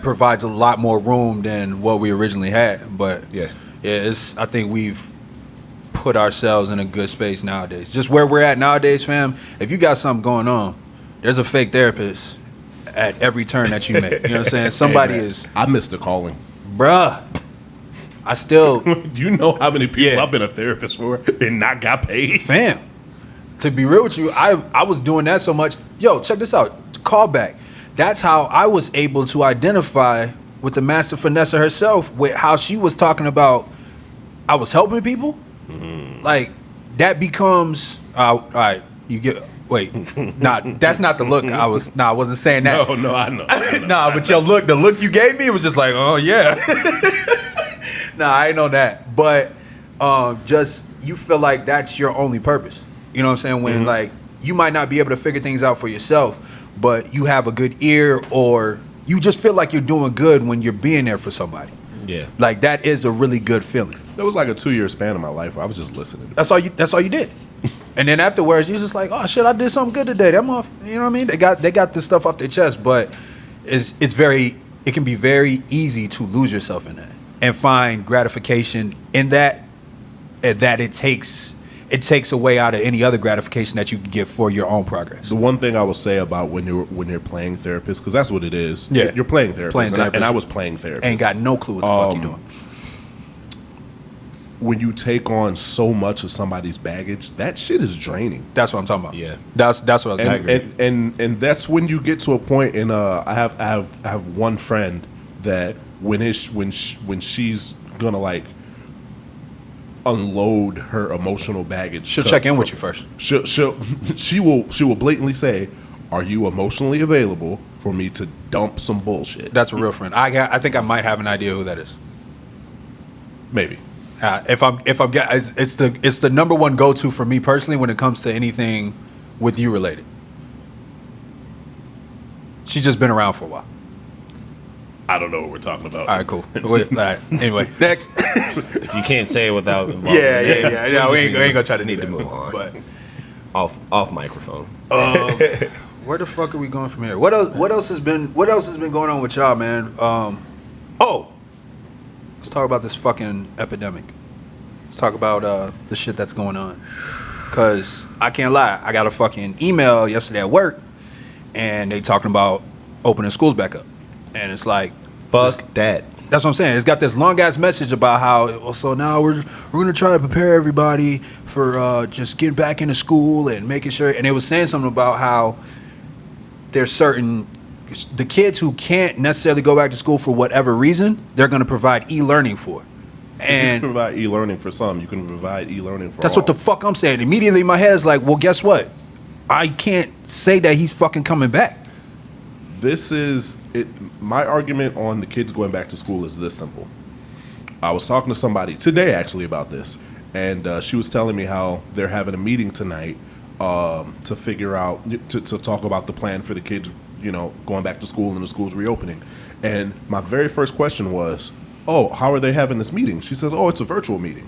provides a lot more room than what we originally had, but Yeah. Yeah, I think we've put ourselves in a good space nowadays. Just where we're at nowadays, fam. If you got something going on, there's a fake therapist at every turn that you make. You know what I'm saying? Somebody is. I missed the calling, Bruh. I still. You know how many people I've been a therapist for and not got paid? Fam. To be real with you, I was doing that so much. Yo, check this out. Callback. That's how I was able to identify with the master finesse herself, with how she was talking about I was helping people. Mm-hmm. Like, that becomes all right, you get wait. Nah, that's not the look I wasn't saying that. No, I know. Nah, but the look you gave me was just like, oh yeah. Nah, I ain't know that. But just you feel like that's your only purpose. You know what I'm saying? When like you might not be able to figure things out for yourself, but you have a good ear, or you just feel like you're doing good when you're being there for somebody. Yeah. Like that is a really good feeling. That was like a 2-year span of my life where I was just listening. That's all you did. And then afterwards you're just like, oh shit, I did something good today. That off, you know what I mean? They got this stuff off their chest, but it can be very easy to lose yourself in that and find gratification in that, and that it takes away out of any other gratification that you can get for your own progress. The one thing I will say about when you're playing therapist, because that's what it is. Yeah. You're playing therapist. And I was playing therapist. Ain't got no clue what the fuck you doing. When you take on so much of somebody's baggage, that shit is draining. That's what I'm talking about. Yeah. That's what I was saying. And that's when you get to a point in I have one friend that when she's gonna like unload her emotional baggage, she'll check in with you first. She will blatantly say, "Are you emotionally available for me to dump some bullshit?" That's a real friend. I think I might have an idea who that is. Maybe. If I'm it's the number one go-to for me personally when it comes to anything with you related. She's just been around for a while. I don't know what we're talking about. All right, cool. All right. Anyway, next. If you can't say it without involving yeah. We ain't gonna try to need to move on. But off microphone. Where the fuck are we going from here? What else has been going on with y'all, man? Let's talk about this fucking epidemic. Let's talk about the shit that's going on. Cause I can't lie, I got a fucking email yesterday at work, and they talking about opening schools back up, and it's like, fuck that. That's what I'm saying. It's got this long ass message about how so now we're gonna try to prepare everybody for just getting back into school and making sure. And it was saying something about how there's the kids who can't necessarily go back to school for whatever reason, they're gonna provide e-learning for. And you can provide e-learning for some. You can provide e-learning for that's all. what the fuck I'm saying. Immediately my head's like, well, guess what? I can't say that he's fucking coming back. This is it. My argument on the kids going back to school is this simple. I was talking to somebody today actually about this, and she was telling me how they're having a meeting tonight to figure out to talk about the plan for the kids, going back to school and the schools reopening. And my very first question was, "Oh, how are they having this meeting?" She says, "Oh, it's a virtual meeting."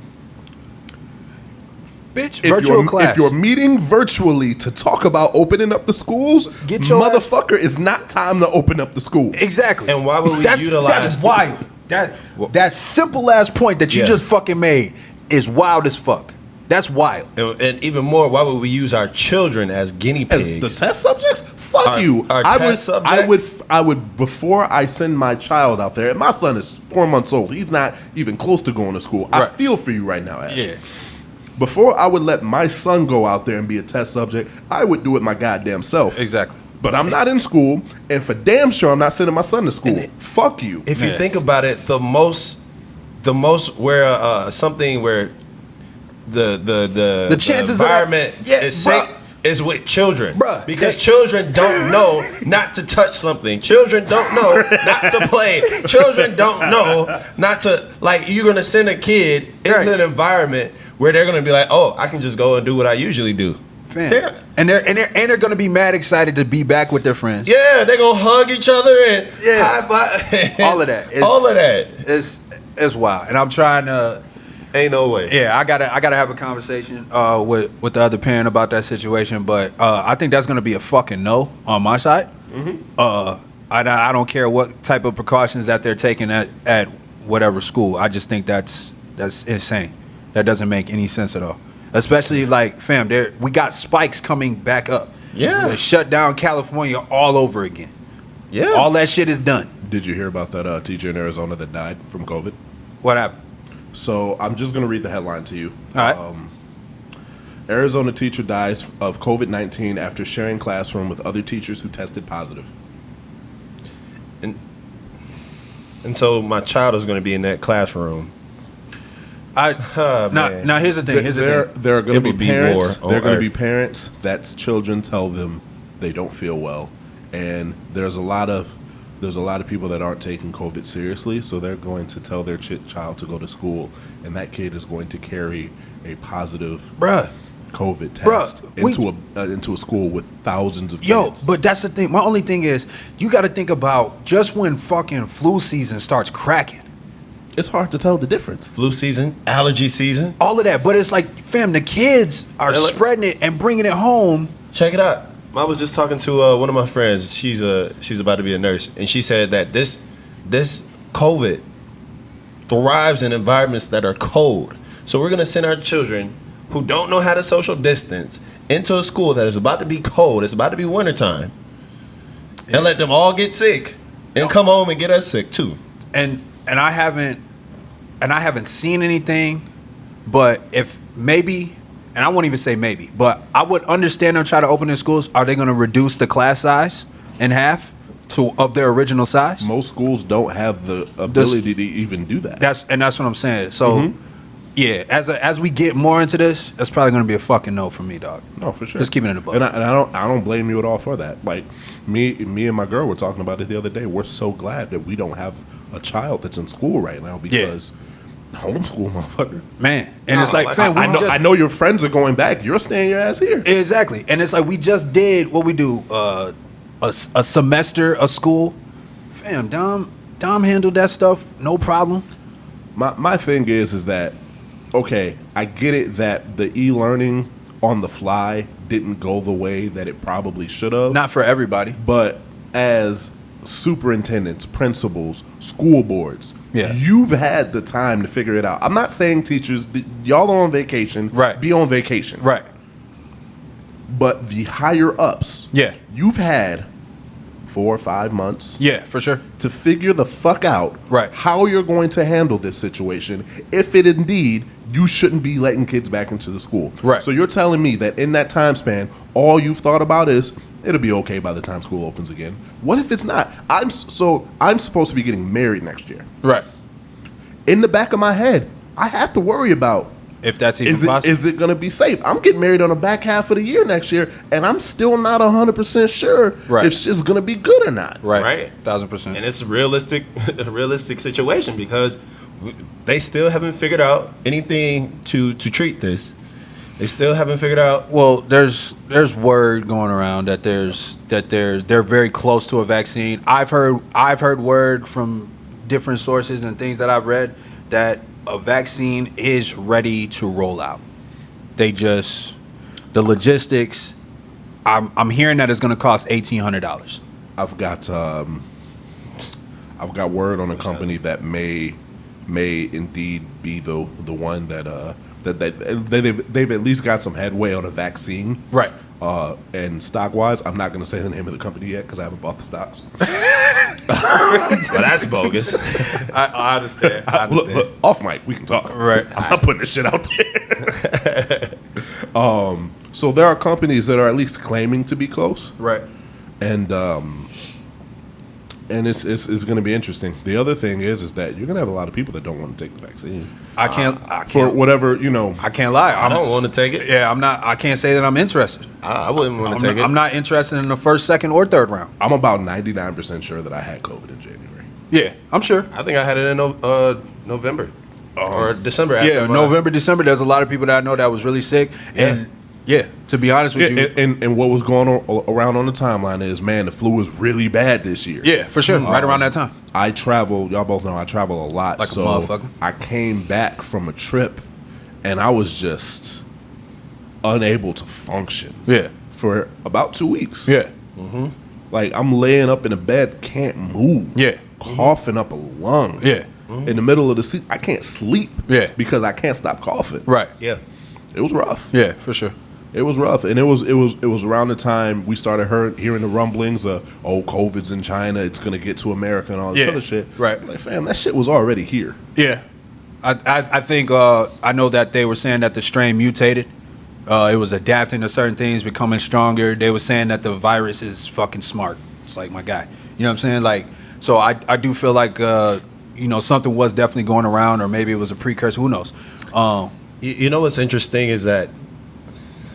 Bitch, virtual class. If you're meeting virtually to talk about opening up the schools, get your motherfucker, it's not time to open up the schools. Exactly. And why would we utilize... That's wild. That simple ass point that you just fucking made is wild as fuck. That's wild. And even more, why would we use our children as guinea pigs? As the test subjects? Fuck you. I would before I send my child out there, and my son is 4 months old. He's not even close to going to school. Right. I feel for you right now, Ash. Yeah. Before I would let my son go out there and be a test subject, I would do it my goddamn self. Exactly. But I'm not in school, and for damn sure I'm not sending my son to school. Fuck you. If you think about it, the most where something where the chances environment is safe is with children, because children don't know not to touch something. Children don't know not to play. Children don't know not to, like, you're gonna send a kid into an environment where they're gonna be like, oh, I can just go and do what I usually do. And they're gonna be mad excited to be back with their friends. Yeah, they're gonna hug each other and high five. All of that. It's wild. And I'm trying to. Ain't no way. Yeah, I gotta have a conversation with the other parent about that situation. But I think that's gonna be a fucking no on my side. Mm-hmm. I don't care what type of precautions that they're taking at whatever school. I just think that's That's insane. That doesn't make any sense at all. Especially like, fam, we got spikes coming back up. Yeah. They shut down California all over again. Yeah. All that shit is done. Did you hear about that teacher in Arizona that died from COVID? What happened? So I'm just going to read the headline to you. All right. Arizona teacher dies of COVID-19 after sharing classroom with other teachers who tested positive. And so my child is going to be in that classroom. Now here's the thing. There are going to be parents. war on There are going to be Earth. parents that's children tell them they don't feel well, and there's a lot of people that aren't taking COVID seriously, so they're going to tell their child to go to school, and that kid is going to carry a positive COVID test into a school with thousands of kids. But that's the thing. My only thing is, you got to think about just when fucking flu season starts cracking. It's hard to tell the difference. Flu season, allergy season. All of that. But it's like, fam, the kids are spreading it and bringing it home. Check it out. I was just talking to one of my friends. She's about to be a nurse, and she said that this COVID thrives in environments that are cold. So we're gonna send our children who don't know how to social distance into a school that is about to be cold. It's about to be wintertime, and let them all get sick and come home and get us sick too. And I haven't seen anything, but if maybe, and I won't even say maybe, but I would understand them try to open their schools. Are they going to reduce the class size in half of their original size? Most schools don't have the ability to even do that. That's what I'm saying. So, yeah, as we get more into this, that's probably going to be a fucking no for me, dog. No, for sure. Just keep it in the book. And I don't blame you at all for that. Like me and my girl were talking about it the other day. We're so glad that we don't have a child that's in school right now because homeschool, motherfucker. Man, and it's like, fam, I know your friends are going back. You're staying your ass here. Exactly, and it's like we just did what we do a semester of school. Fam, Dom handled that stuff, no problem. My thing is that, okay, I get it that the e-learning on the fly didn't go the way that it probably should have. Not for everybody. But as superintendents, principals, school boards, you've had the time to figure it out. I'm not saying teachers, y'all are on vacation. Right. Be on vacation. Right. But the higher ups, you've had 4 or 5 months. Yeah, for sure. To figure the fuck out how you're going to handle this situation if it indeed you shouldn't be letting kids back into the school. Right. So you're telling me that in that time span, all you've thought about is it'll be okay by the time school opens again. What if it's not? I'm supposed to be getting married next year. Right. In the back of my head, I have to worry about if that's even possible. Is it going to be safe? I'm getting married on the back half of the year next year, and I'm still not 100% sure if shit's going to be good or not. Right. 1,000%. And it's a realistic situation because they still haven't figured out anything to treat this. They still haven't figured out. Well, there's word going around that they're very close to a vaccine. I've heard word from different sources and things that I've read that a vaccine is ready to roll out. The logistics. I'm hearing that it's going to cost $1,800. I've got word on a company that may indeed be the one that they've at least got some headway on a vaccine. Right. And stock wise, I'm not going to say the name of the company yet because I haven't bought the stocks. Well, that's bogus. I understand. Look, off mic, we can talk. Right. I'm not putting this shit out there. So there are companies that are at least claiming to be close. Right. And it's going to be interesting. The other thing is that you're going to have a lot of people that don't want to take the vaccine. I can't for whatever, I can't lie. I don't want to take it. Yeah, I can't say that I'm interested. I wouldn't want to take it. I'm not interested in the first, second, or third round. I'm about 99% sure that I had COVID in January. Yeah, I'm sure. I think I had it in November or December. Yeah, November, December. There's a lot of people that I know that was really sick. And yeah, to be honest with you. And what was going on around on the timeline is, man, the flu was really bad this year. Yeah, for sure. Right around that time. I travel. Y'all both know I travel a lot. Like a motherfucker. I came back from a trip, and I was just unable to function. Yeah. For about 2 weeks. Yeah. Like, I'm laying up in a bed, can't move. Yeah. Coughing up a lung. Yeah. in the middle of the season. I can't sleep because I can't stop coughing. Right. Yeah. It was rough. Yeah, for sure. It was rough, and it was around the time we started hearing the rumblings of COVID's in China, it's gonna get to America and all this other shit. Right. Like, fam, that shit was already here. Yeah, I think I know that they were saying that the strain mutated. It was adapting to certain things, becoming stronger. They were saying that the virus is fucking smart. It's like, my guy. You know what I'm saying? Like, so I do feel like something was definitely going around, or maybe it was a precursor. Who knows? You know what's interesting is that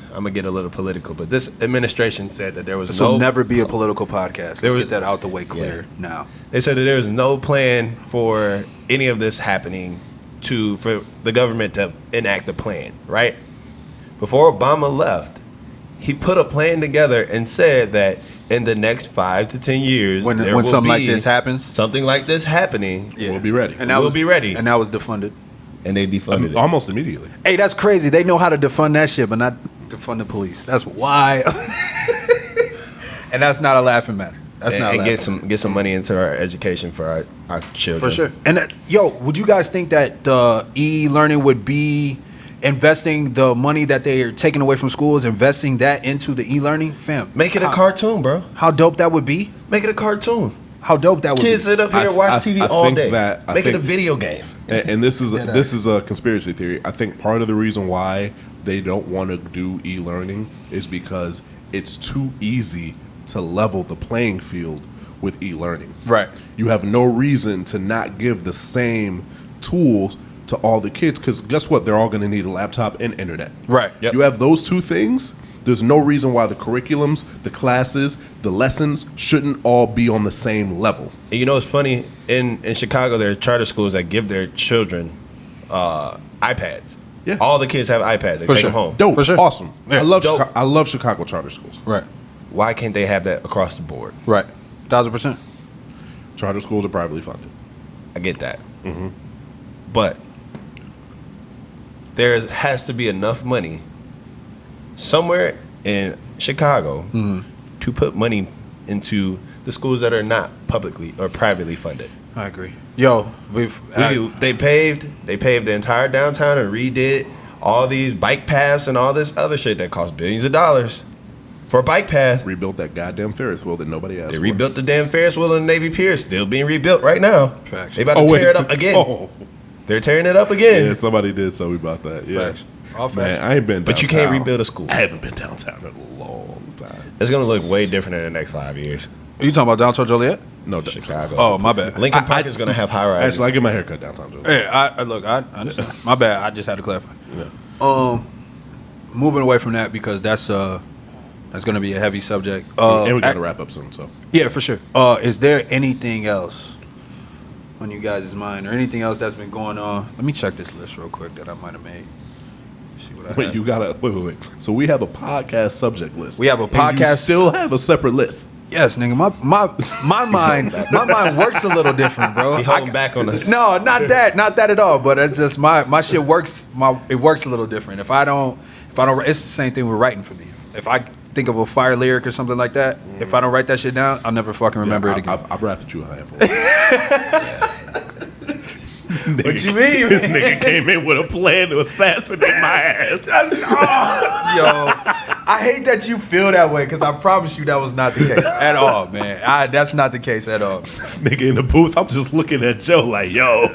I'm gonna get a little political, but this administration said that there was This will never be a political podcast. Let's get that out the way clear now. They said that there was no plan for any of this happening for the government to enact a plan, right? Before Obama left, he put a plan together and said that in the next 5 to 10 years, when something like this happens, something like this happening, we'll be ready. And we'll be ready. And that was defunded. And they defunded it almost immediately. Hey, that's crazy. They know how to defund that shit, but not defund the police. That's wild. And that's not a laughing matter. That's not. And get some money into our education for our children. For sure. And would you guys think that the e-learning would be investing the money that they are taking away from schools, investing that into the e-learning? Fam, make it a cartoon, bro. How dope that would be? Make it a cartoon. How dope that would be. Kids sit up here and watch TV all day. Make it a video game. And this is a conspiracy theory. I think part of the reason why they don't want to do e-learning is because it's too easy to level the playing field with e-learning. Right. You have no reason to not give the same tools to all the kids, because guess what? They're all going to need a laptop and internet. Right. Yep. You have those two things. There's no reason why the curriculums, the classes, the lessons shouldn't all be on the same level. And you know, it's funny, in Chicago, there are charter schools that give their children iPads. Yeah. All the kids have iPads. They take them home. Dope. For sure. Awesome. Yeah. I love Chicago charter schools. Right. Why can't they have that across the board? Right. 1,000%. Charter schools are privately funded. I get that. Mm-hmm. But there has to be enough money somewhere in Chicago to put money into the schools that are not publicly or privately funded. I agree. Yo, they paved the entire downtown and redid all these bike paths and all this other shit that cost billions of dollars for a bike path. Rebuilt that goddamn Ferris wheel that nobody asked for. They rebuilt the damn Ferris wheel in the Navy Pier, still being rebuilt right now. Facts. They about to tear it up again. Oh. They're tearing it up again. Yeah, somebody did tell me about that. Yeah. Facts. All facts. Man, I ain't been downtown. But you can't rebuild a school. I haven't been downtown in a long time. It's going to look way different in the next 5 years. Are you talking about downtown Joliet? No, Chicago. Oh, my bad. Lincoln Park is going to have high rises. Actually, I get my hair cut downtown Joliet. Hey, I understand. My bad. I just had to clarify. Yeah. Moving away from that, because that's going to be a heavy subject. And we got to wrap up soon, so. Yeah, for sure. Is there anything else on you guys' mind, or anything else that's been going on? Let me check this list real quick that I might have made. See what I Wait, have. you gotta wait. So we have a podcast subject list. We have a And you podcast- still have a separate list. Yes, nigga. My mind works a little different, bro. He holding back on us. No, not that at all. But it's just my shit works. It works a little different. If I don't, it's the same thing with writing for me. If I think of a fire lyric or something like that, if I don't write that shit down, I'll never fucking remember it again. I've rapped at you a handful. What you mean? This nigga came in with a plan to assassinate my ass. Yo, I hate that you feel that way, because I promise you that was not the case at all, man. That's not the case at all. This nigga in the booth, I'm just looking at Joe like, yo,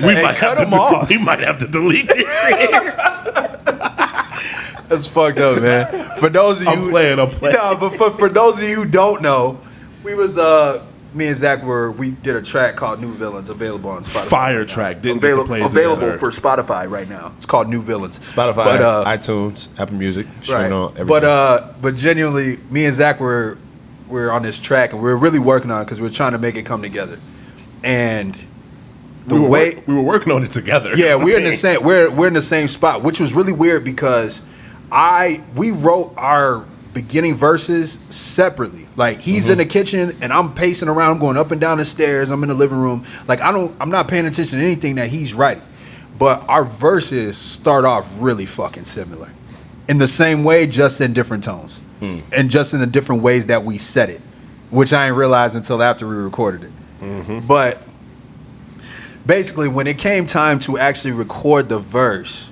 we might have to delete this shit. That's fucked up, man. For those of you, I'm playing. No, but for those of you who don't know, we was me and Zach we did a track called New Villains, available on Spotify. Fire track. Didn't get the plays available for Spotify right now. It's called New Villains. Spotify, iTunes, Apple Music, right. On everything. But genuinely, me and Zach were on this track, and we were really working on it because we were trying to make it come together. And we were working on it together. Yeah, we're in the same spot, which was really weird because we wrote our beginning verses separately. Like, he's in the kitchen and I'm pacing around, I'm going up and down the stairs, I'm in the living room. Like, I'm not paying attention to anything that he's writing. But our verses start off really fucking similar. In the same way, just in different tones. And just in the different ways that we said it, which I didn't realize until after we recorded it. But basically, when it came time to actually record the verse,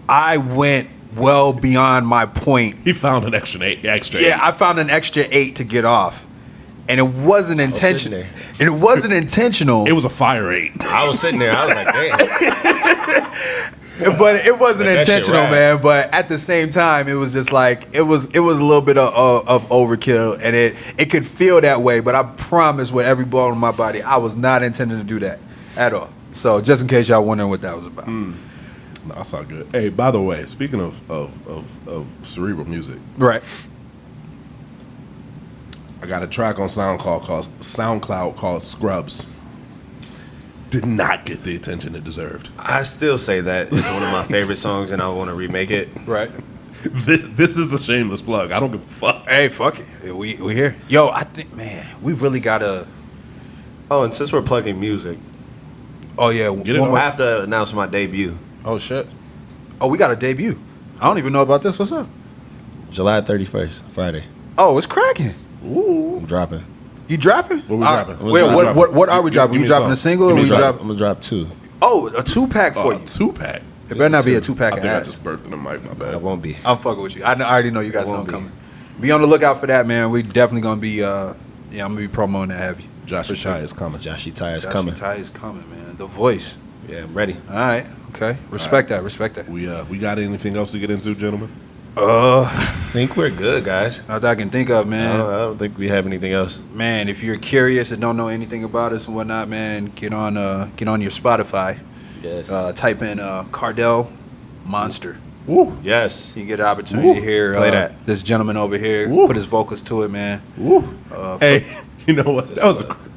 I went well beyond my point. He found an extra eight. Yeah, I found an extra 8 to get off. And it wasn't intentional. And it wasn't intentional. It was a fire 8. I was sitting there. I was like, damn. But it wasn't But that shit intentional, rad. man. But at the same time, it was just like it was a little bit of overkill, and it could feel that way. But I promise, with every bone in my body, I was not intending to do that at all. So just in case y'all wondering what that was about. No, that's all good. Hey, by the way, speaking of cerebral music, Right. I got a track on SoundCloud called Scrubs. Did not get the attention it deserved. I still say that it's one of my favorite songs, and I want to remake it. Right. This is a shameless plug. I don't give a fuck. Hey, fuck it. We here. Yo, I think, man, we really gotta. Oh, and since we're plugging music, Oh yeah, Get it one on. I more- have to announce my debut. Oh shit. Oh, we got a debut. I don't even know about this. What's up? July 31st, Friday. Oh, it's cracking. Ooh. I'm dropping. You dropping? What we dropping? Wait, What we dropping? what are we Give dropping? me We dropping some. a single Give or me we some. dropping? I'm gonna drop 2. Oh, a 2-pack for you. 2-pack. It better not be a Just a 2-pack I of think I ass. just burped in the mic. My I bad. won't be. I'm fucking with you. I already know you got It won't something be. coming. Be on the lookout for that, man. We definitely gonna be. I'm gonna be promoting that heavy. Josh For sure. Ty is coming. Joshy Ty is Joshy coming. Ty is coming, man. The voice. Yeah, I'm ready. All right. Okay. Respect that. Respect that. We got anything else to get into, gentlemen? I think we're good, guys. Not that I can think of, I man. don't think we have anything else. Man, if you're curious and don't know anything about us and whatnot, man, get on your Spotify. Yes. Type in Cardell Monster. Woo. Yes. You get an opportunity to hear Play that. this gentleman over here Woo. put his vocals to it, man. Woo. Hey, you know what? Just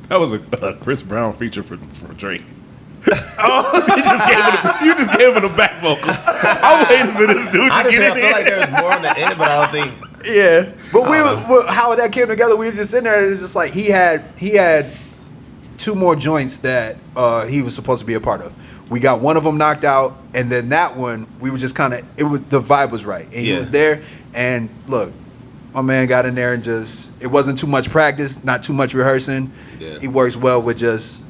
That was a Chris Brown feature for Drake. You just gave it a back vocals. I'm waiting for this dude to Honestly, get I in feel like here. there was more on the end, but I don't think. Yeah, but how that came together, we was just sitting there, and it's just like he had 2 more joints that he was supposed to be a part of. We got one of them knocked out, and then that one we were just kind of the vibe was right, and he Yeah. was there. And look, my man got in there and it wasn't too much practice, not too much rehearsing. Yeah. He works well with just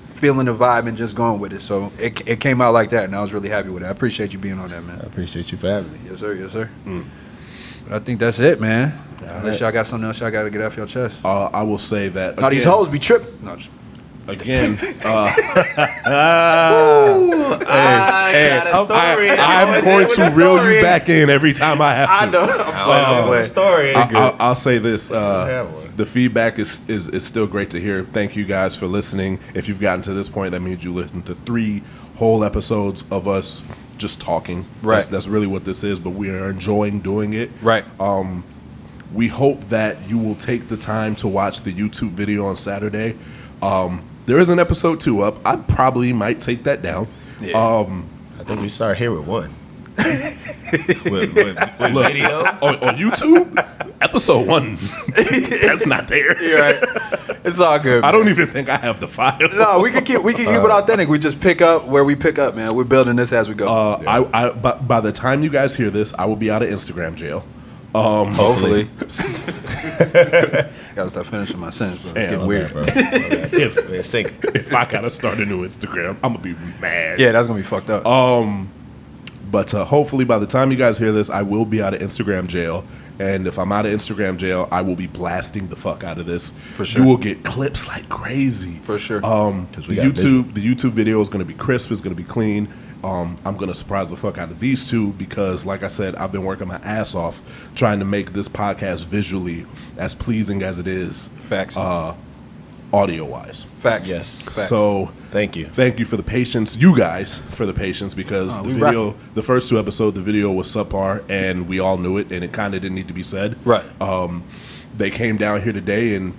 feeling the vibe and just going with it. So it came out like that, and I was really happy with it. I appreciate you being on that, man. I appreciate you for having me. Yes, sir. Yes, sir. But I think that's it, man. Unless y'all got something else y'all got to get off your chest. I will say that. Now these again- hoes be tripping. No, just, Again, I got a story. I'm going to reel you back in every time I have to. I know. I'm playing. Story. I'll say this: have one. the feedback is still great to hear. Thank you guys for listening. If you've gotten to this point, that means you listened to 3 whole episodes of us just talking. Right. That's really what this is. But we are enjoying doing it. right. We hope that you will take the time to watch the YouTube video on Saturday. There is an episode 2 up. I probably might take that down. Yeah. I think we started here with 1. with video. On YouTube, episode 1. That's not there. You're right. It's all good. I don't even think I have the file. No, we can keep it authentic. We just pick up where we pick up, man. We're building this as we go. By the time you guys hear this, I will be out of Instagram jail. Hopefully. Gotta stop finishing my sentence, bro. It's Damn, getting weird. Bro. If I gotta start a new Instagram, I'm gonna be mad. Yeah, that's gonna be fucked up. But hopefully by the time you guys hear this, I will be out of Instagram jail. And if I'm out of Instagram jail, I will be blasting the fuck out of this. For sure. You will get clips like crazy. For sure. The we got YouTube video is going to be crisp. It's going to be clean. I'm going to surprise the fuck out of these 2 because, like I said, I've been working my ass off trying to make this podcast visually as pleasing as it is. Facts. Audio-wise. Facts. Yes. Facts. So Thank you. thank you for the patience, you guys, for the patience, because the we video, the first 2 episodes, the video was subpar, and we all knew it, and it kind of didn't need to be said. Right. They came down here today, and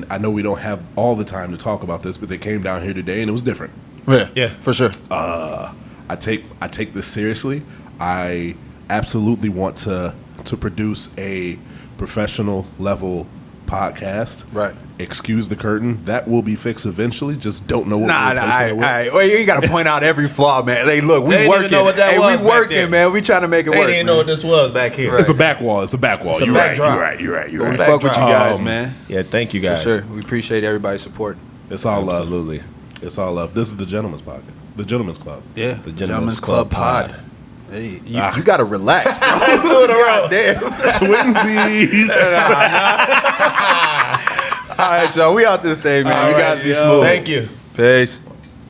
I know we don't have all the time to talk about this, but they came down here today, and it was different. Yeah. for sure. I take this seriously. I absolutely want to produce a professional level podcast. Right. Excuse the curtain. That will be fixed eventually. Just don't know what Nah, we're replacing it with. well, you ain't got to point out every flaw, man. Hey, look, we They didn't even working. know what that hey, was we back working, there. man. We trying to make it They work. didn't know what this was back here. It's a back wall. It's a back wall. It's a You're right. backdrop. You're right. You're right. You're We right. fuck with you guys, Um, man. Yeah, thank you For guys. sure. We appreciate everybody's support. It's all love. Absolutely. It's all love. This is the Gentleman's Podcast. The Gentleman's Club. Yeah, The Gentleman's Club Pod. Hey, you gotta relax, bro. Goddamn. Twinsies. All right, y'all. We out this day, man. You guys be smooth. Thank you. Peace.